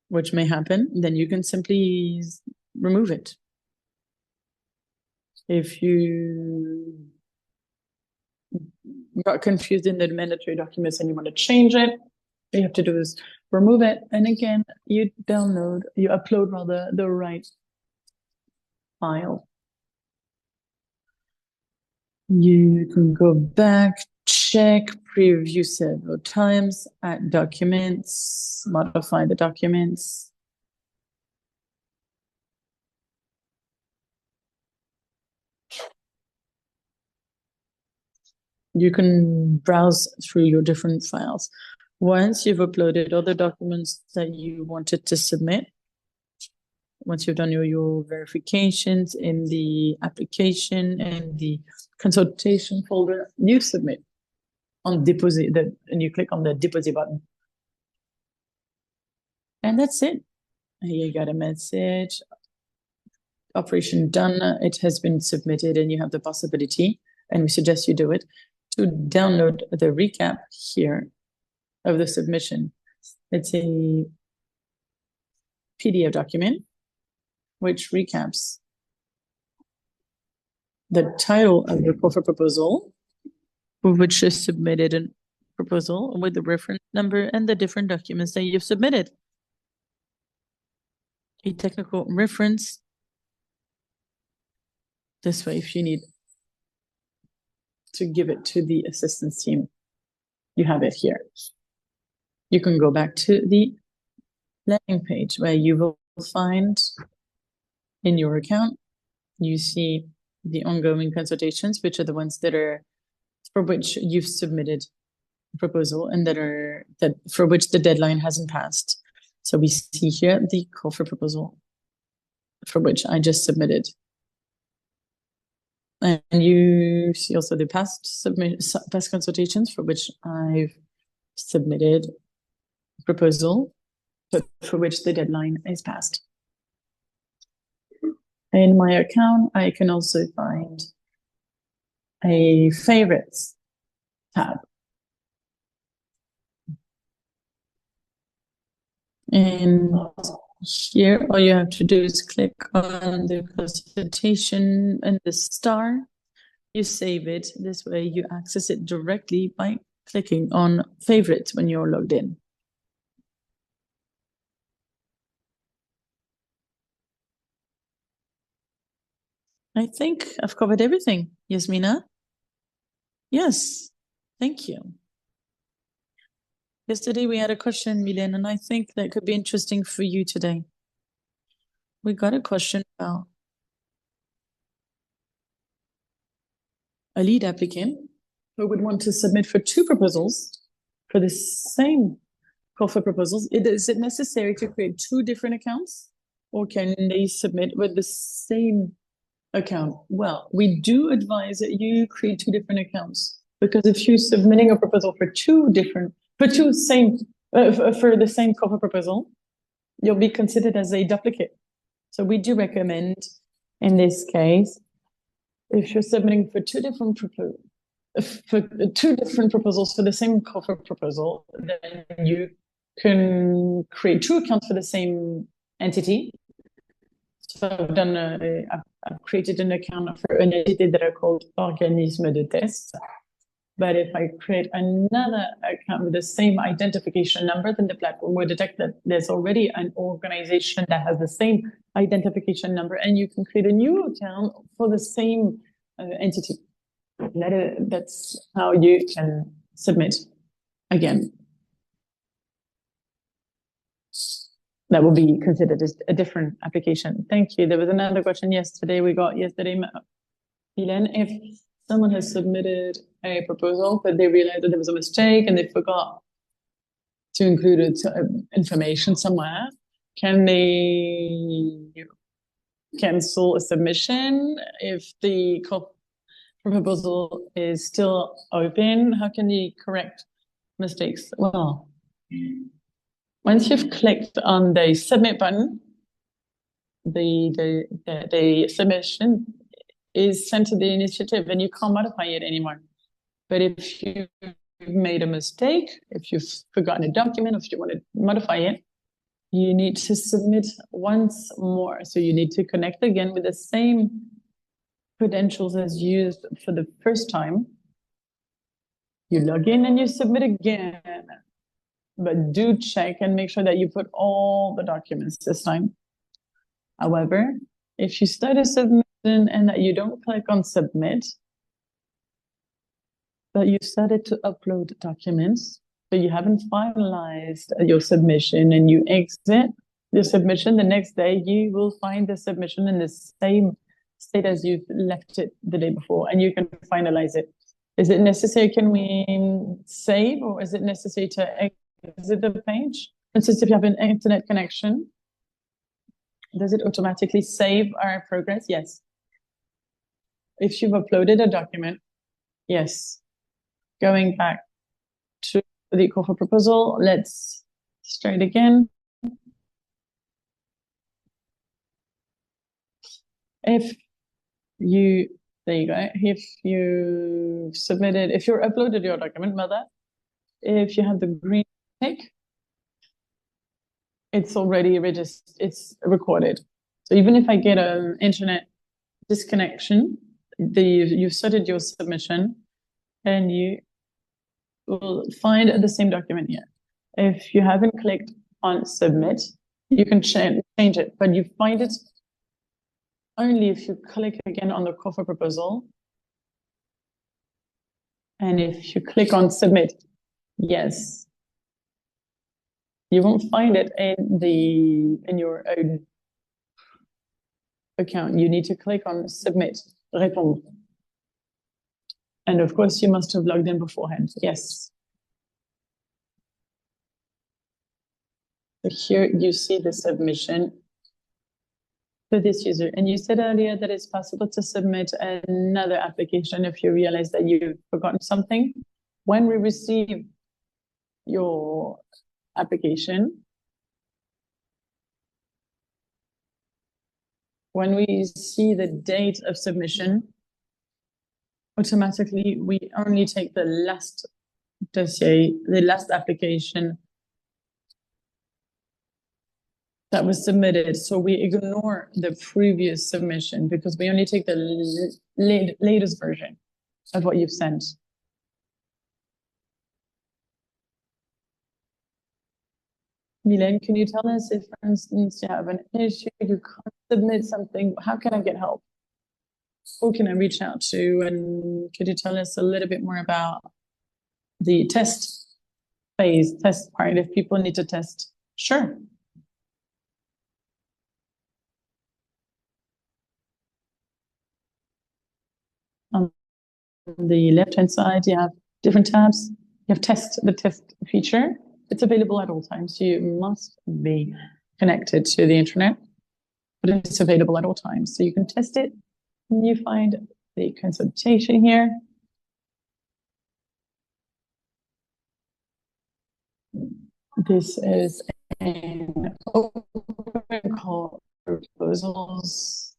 which may happen, then you can simply remove it. If you got confused in the mandatory documents and you want to change it, all you have to do is remove it. And again, you upload rather the right file. You can go back, check, preview several times, add documents, modify the documents. You can browse through your different files. Once you've uploaded all the documents that you wanted to submit, once you've done your verifications in the application and the consultation folder, you submit on deposit, and you click on the deposit button. And that's it. Here you got a message. Operation done. It has been submitted, and you have the possibility, and we suggest you do it, to download the recap here of the submission. It's a PDF document which recaps the title of the call for proposal, which is submitted a proposal with the reference number and the different documents that you've submitted. A technical reference. This way, if you need to give it to the assistance team, you have it here. You can go back to the landing page where you will find in your account, you see the ongoing consultations, which are the ones that are for which you've submitted a proposal and that for which the deadline hasn't passed. So we see here the call for proposal for which I just submitted. And you see also the past consultations for which I've submitted a proposal, but for which the deadline is passed. In my account, I can also find a favorites tab. And here, all you have to do is click on the consultation and the star. You save it. This way you access it directly by clicking on favorites when you're logged in. I think I've covered everything, Yasmina. Yes, thank you. Yesterday we had a question, Milen, and I think that could be interesting for you today. We got a question about a lead applicant who would want to submit for 2 proposals for the same call for proposals. Is it necessary to create 2 different accounts, or can they submit with the same account? Well, we do advise that you create 2 different accounts, because if you're submitting a proposal for the same call for proposal, you'll be considered as a duplicate. So we do recommend, in this case, if you're submitting for 2 different proposals for the same call for proposal, then you can create 2 accounts for the same entity. So I've created an account for an entity that are called organisme de test. But if I create another account with the same identification number, then the platform will detect that there's already an organization that has the same identification number, and you can create a new account for the same entity. That's how you can submit again. That will be considered as a different application. Thank you. There was another question yesterday. Hélène, if someone has submitted a proposal, but they realized that there was a mistake and they forgot to include information somewhere, can they cancel a submission if the proposal is still open? How can they correct mistakes? Well, once you've clicked on the submit button, the submission is sent to the initiative and you can't modify it anymore. But if you've made a mistake, if you've forgotten a document, if you want to modify it, you need to submit once more. So you need to connect again with the same credentials as used for the first time. You log in and you submit again. But do check and make sure that you put all the documents this time. However, if you start a submission and that you don't click on submit, but you started to upload documents, but you haven't finalized your submission and you exit the submission, the next day you will find the submission in the same state as you left it the day before, and you can finalize it. Is it necessary? Can we save, or is it necessary to exit the page? For instance, if you have an internet connection, does it automatically save our progress? Yes. If you've uploaded a document, yes. Going back to the call for proposal, let's start again. There you go. If you submitted, if you're uploaded your document, Mother, if you have the green tick, it's already registered, it's recorded. So even if I get an internet disconnection, you've started your submission and you will find the same document here. If you haven't clicked on submit, you can change it, but you find it only if you click again on the call for proposal. And if you click on submit, yes, you won't find it in your own account. You need to click on submit, répondre. And of course, you must have logged in beforehand. Yes. So here you see the submission for this user. And you said earlier that it's possible to submit another application if you realize that you've forgotten something. When we receive your application, when we see the date of submission, automatically we only take the last dossier, the last application that was submitted. So we ignore the previous submission because we only take the latest version of what you've sent. Milen, can you tell us if, for instance, you have an issue, you can't submit something, how can I get help? Who can I reach out to? And could you tell us a little bit more about the test phase, test part, if people need to test? Sure. On the left-hand side, you have different tabs. You have the test feature. It's available at all times. You must be connected to the internet, but it's available at all times. So you can test it. And you find the consultation here. This is an open call for proposals.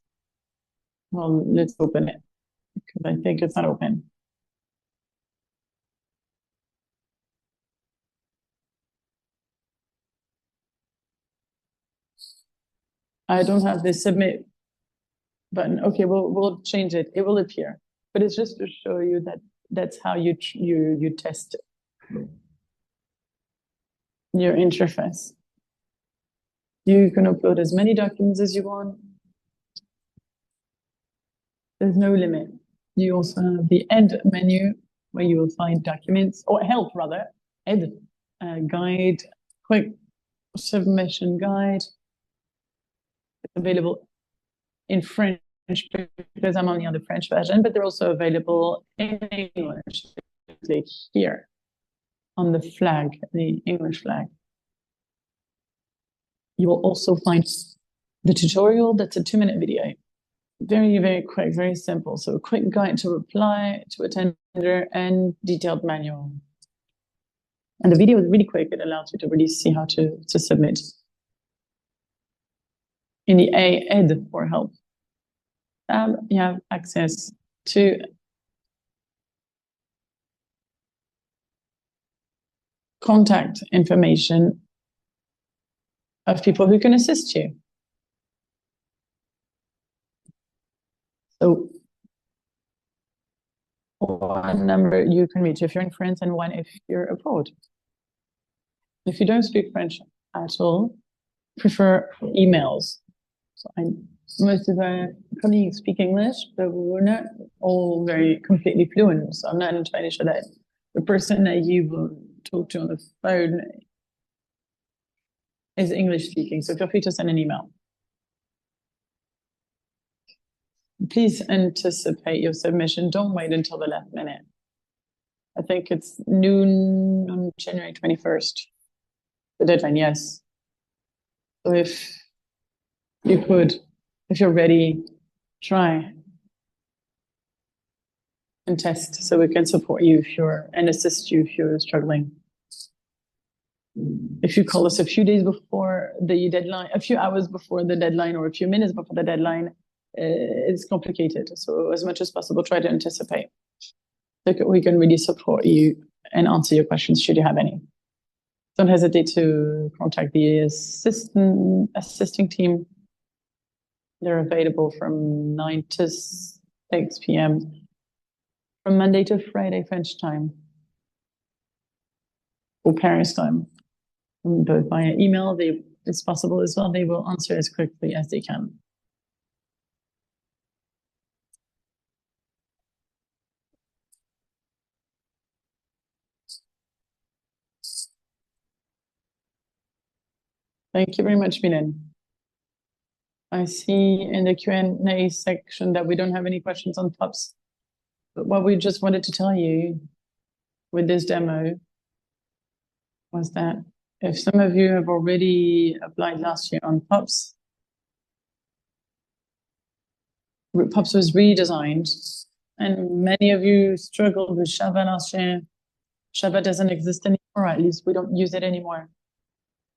Well, let's open it because I think it's not open. I don't have the submit button. Okay, we'll change it. It will appear, but it's just to show you that that's how you test your interface. You can upload as many documents as you want. There's no limit. You also have the Ed menu where you will find documents, or help rather, Ed, guide, quick submission guide. It's available in French because I'm only on the French version, but they're also available in English. Click here on the flag, the English flag. You will also find the tutorial. That's a 2-minute video. Very, very quick, very simple. So a quick guide to reply to a tender and detailed manual. And the video is really quick. It allows you to really see how to submit. In the Ed for help tab, you have access to contact information of people who can assist you. So one number you can reach if you're in France and one if you're abroad. If you don't speak French at all, prefer emails. So most of our colleagues speak English, but we're not all very completely fluent. So I'm not entirely sure that the person that you will talk to on the phone is English speaking. So feel free to send an email. Please anticipate your submission. Don't wait until the last minute. I think it's noon on January 21st. The deadline, yes. So if you could, if you're ready, try and test so we can support you if you're and assist you if you're struggling. If you call us a few days before the deadline, a few hours before the deadline, or a few minutes before the deadline, it's complicated. So as much as possible, try to anticipate. So we can really support you and answer your questions should you have any. Don't hesitate to contact the assisting team. They're available from 9 to 6 p.m. from Monday to Friday French time or Paris time. Both via email, it's possible as well. They will answer as quickly as they can. Thank you very much, Mylène. I see in the Q&A section that we don't have any questions on POPs. But what we just wanted to tell you with this demo was that if some of you have already applied last year on POPs, POPs was redesigned, and many of you struggled with Java last year. Java doesn't exist anymore, at least we don't use it anymore.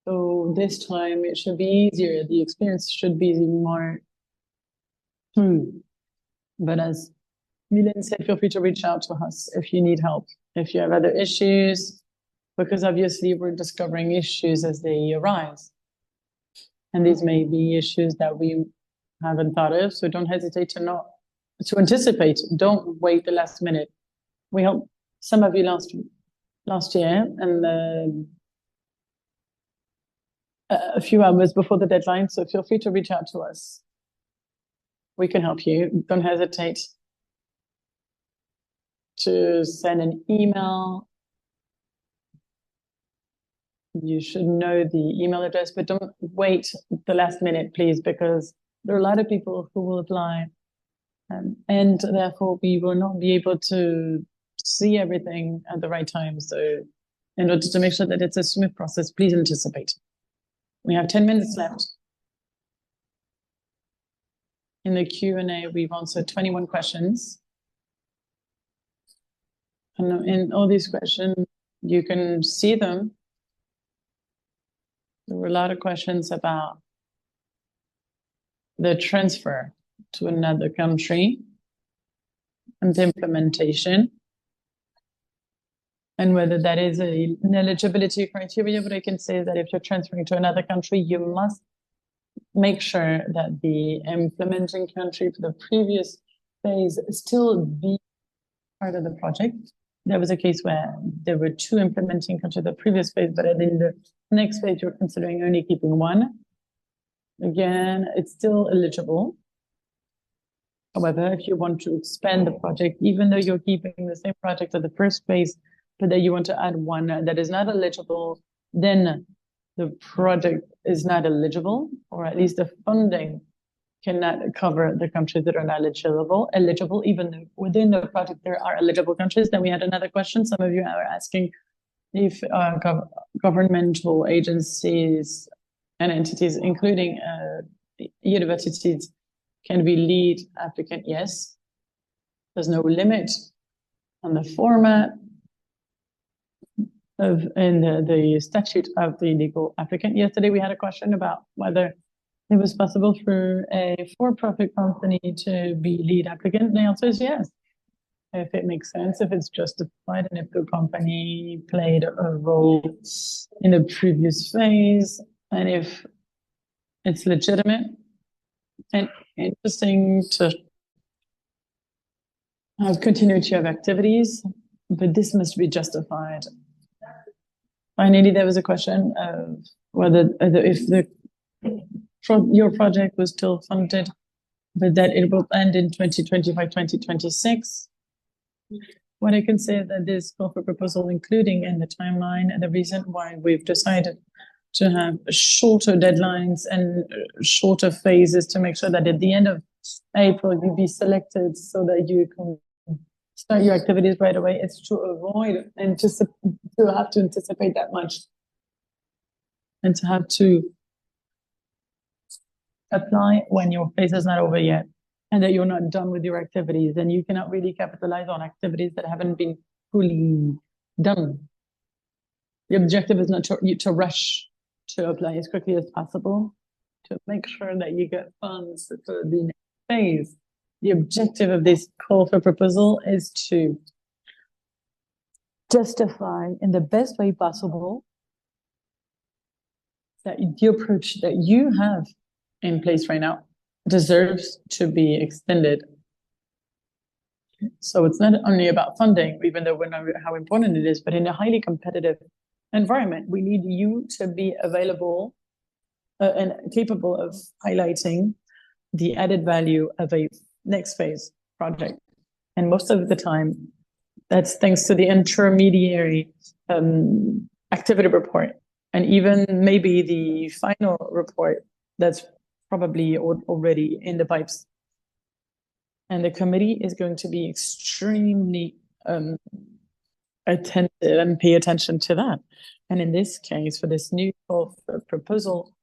So this time it should be easier. The experience should be more smooth. But as Mylène said, feel free to reach out to us if you need help, if you have other issues, because obviously we're discovering issues as they arise. And these may be issues that we haven't thought of, so don't hesitate to anticipate. Don't wait the last minute. We helped some of you last year, and a few hours before the deadline, so feel free to reach out to us. We can help you. Don't hesitate to send an email. You should know the email address, but don't wait the last minute, please, because there are a lot of people who will apply, and therefore we will not be able to see everything at the right time. So in order to make sure that it's a smooth process, please anticipate. We have 10 minutes left. In the Q&A, we've answered 21 questions. And in all these questions, you can see them. There were a lot of questions about the transfer to another country and the implementation, and whether that is an eligibility criteria. But I can say that if you're transferring to another country, you must make sure that the implementing country for the previous phase still be part of the project. There was a case where there were 2 implementing countries the previous phase, but in the next phase, you're considering only keeping 1. Again, it's still eligible. However, if you want to expand the project, even though you're keeping the same project at the first phase, but that you want to add 1 that is not eligible, then the project is not eligible, or at least the funding cannot cover the countries that are not eligible, even though within the project there are eligible countries. Then we had another question. Some of you are asking if governmental agencies and entities, including universities, can be lead applicant. Yes. There's no limit on the format of in the statute of the legal applicant. Yesterday we had a question about whether it was possible for a for-profit company to be lead applicant. The answer is yes. If it makes sense, if it's justified, and if the company played a role in the previous phase, and if it's legitimate and interesting to have continuity of activities, but this must be justified. Finally, there was a question of whether if your project was still funded, but that it will end in 2025, 2026. What I can say is that this call for proposal, including in the timeline, and the reason why we've decided to have shorter deadlines and shorter phases to make sure that at the end of April you be selected so that you can start your activities right away. It's to avoid and to have to anticipate that much and to have to apply when your phase is not over yet and that you're not done with your activities, and you cannot really capitalize on activities that haven't been fully done. The objective is not to rush to apply as quickly as possible, to make sure that you get funds for the next phase. The objective of this call for proposal is to justify in the best way possible that the approach that you have in place right now deserves to be extended. So it's not only about funding, even though we know how important it is, but in a highly competitive environment, we need you to be available and capable of highlighting the added value of a next phase project. And most of the time, that's thanks to the intermediary activity report, and even maybe the final report that's probably already in the pipes. And the committee is going to be extremely attentive and pay attention to that. And in this case, for this new proposal,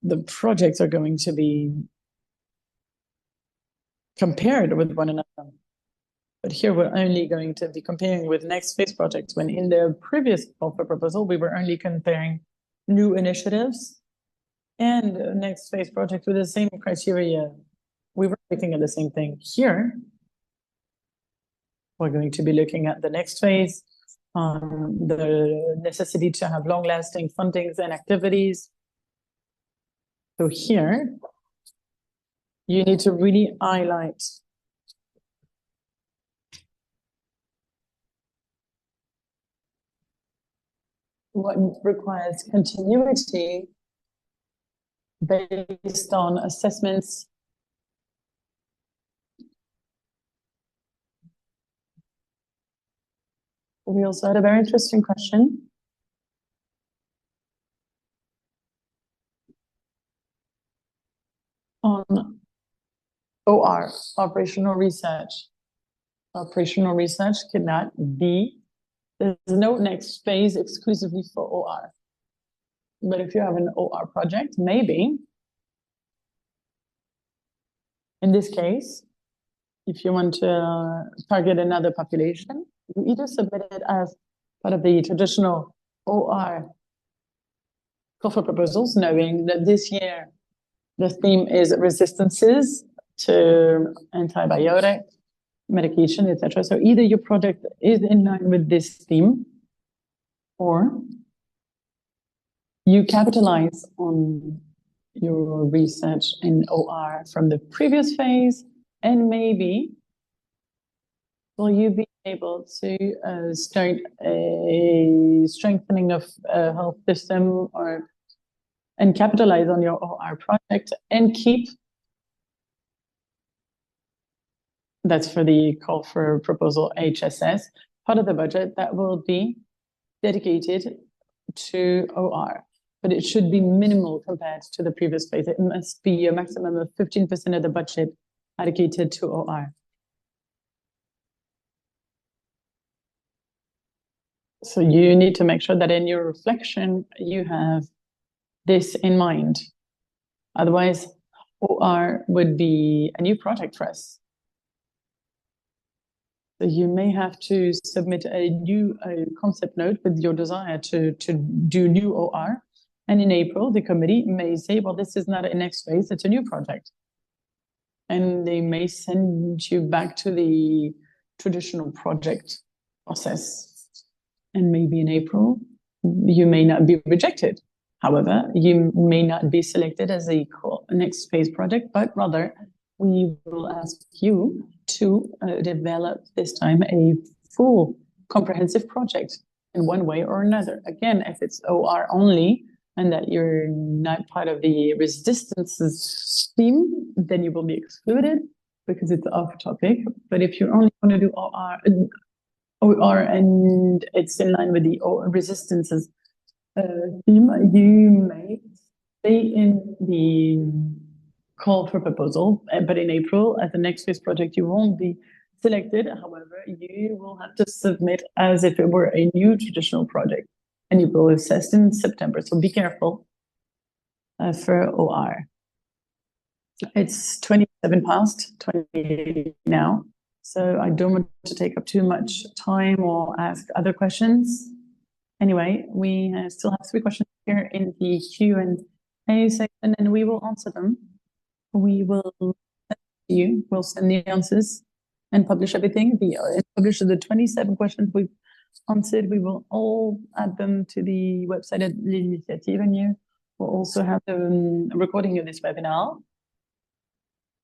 the projects are going to be compared with one another. But here we're only going to be comparing with next phase projects, when in the previous call for proposal, we were only comparing new initiatives and next phase projects with the same criteria. We were looking at the same thing. Here, we're going to be looking at the next phase, the necessity to have long-lasting fundings and activities. So here, you need to really highlight what requires continuity based on assessments we also had a very interesting question on OR, operational research. Operational research cannot be, there's no next phase exclusively for OR. But if you have an OR project, maybe, in this case, if you want to target another population, you either submit it as part of the traditional OR call for proposals, knowing that this year the theme is resistances to antibiotic medication, etc. So either your project is in line with this theme, or you capitalize on your research in OR from the previous phase, and maybe will you be able to start a strengthening of health system and capitalize on your OR project and keep, that's for the call for proposal HSS, part of the budget that will be dedicated to OR, but it should be minimal compared to the previous phase. It must be a maximum of 15% of the budget allocated to OR. So you need to make sure that in your reflection, you have this in mind. Otherwise, OR would be a new project for us. So you may have to submit a new concept note with your desire to do new OR. And in April, the committee may say, well, this is not a next phase, it's a new project. And they may send you back to the traditional project process. And maybe in April, you may not be rejected. However, you may not be selected as a next phase project, but rather we will ask you to develop this time a full comprehensive project in one way or another. Again, if it's OR only and that you're not part of the resistances team, then you will be excluded because it's off topic. But if you only want to do OR and it's in line with the resistances theme, you may stay in the call for proposal, but in April, at the next phase project, you won't be selected. However, you will have to submit as if it were a new traditional project, and you will assess in September. So be careful for OR. It's 27 past 28 now, so I don't want to take up too much time or ask other questions. Anyway, we still have 3 questions here in the Q&A section, and we will answer them. We will we'll send the answers and publish everything. Publish the 27 questions we've answered. We will all add them to the website at l'Initiative, and you will also have the recording of this webinar,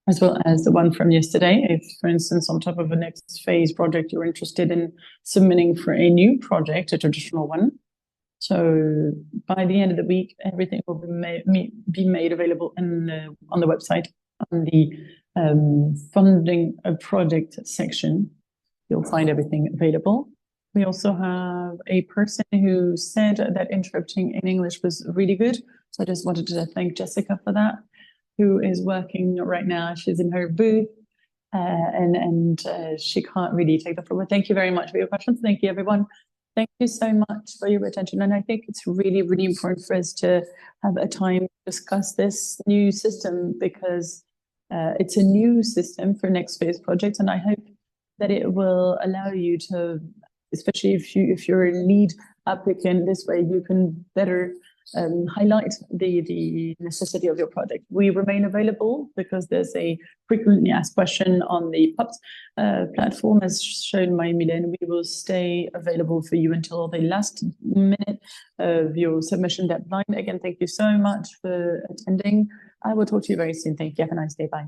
as well as the one from yesterday. If, for instance, on top of a next phase project, you're interested in submitting for a new project, a traditional one. So by the end of the week, everything will be made available on the website, on the funding a project section. You'll find everything available. We also have a person who said that interrupting in English was really good. So I just wanted to thank Jessica for that, who is working right now. She's in her booth and she can't really take the floor. Thank you very much for your questions. Thank you, everyone. Thank you so much for your attention. And I think it's really, really important for us to have a time to discuss this new system, because it's a new system for next phase projects. And I hope that it will allow you to, especially if you're a lead applicant, this way you can better highlight the necessity of your project. We remain available because there's a frequently asked question on the PUPS platform, as shown by Mylène. We will stay available for you until the last minute of your submission deadline. Again, thank you so much for attending. I will talk to you very soon. Thank you. Have a nice day. Bye.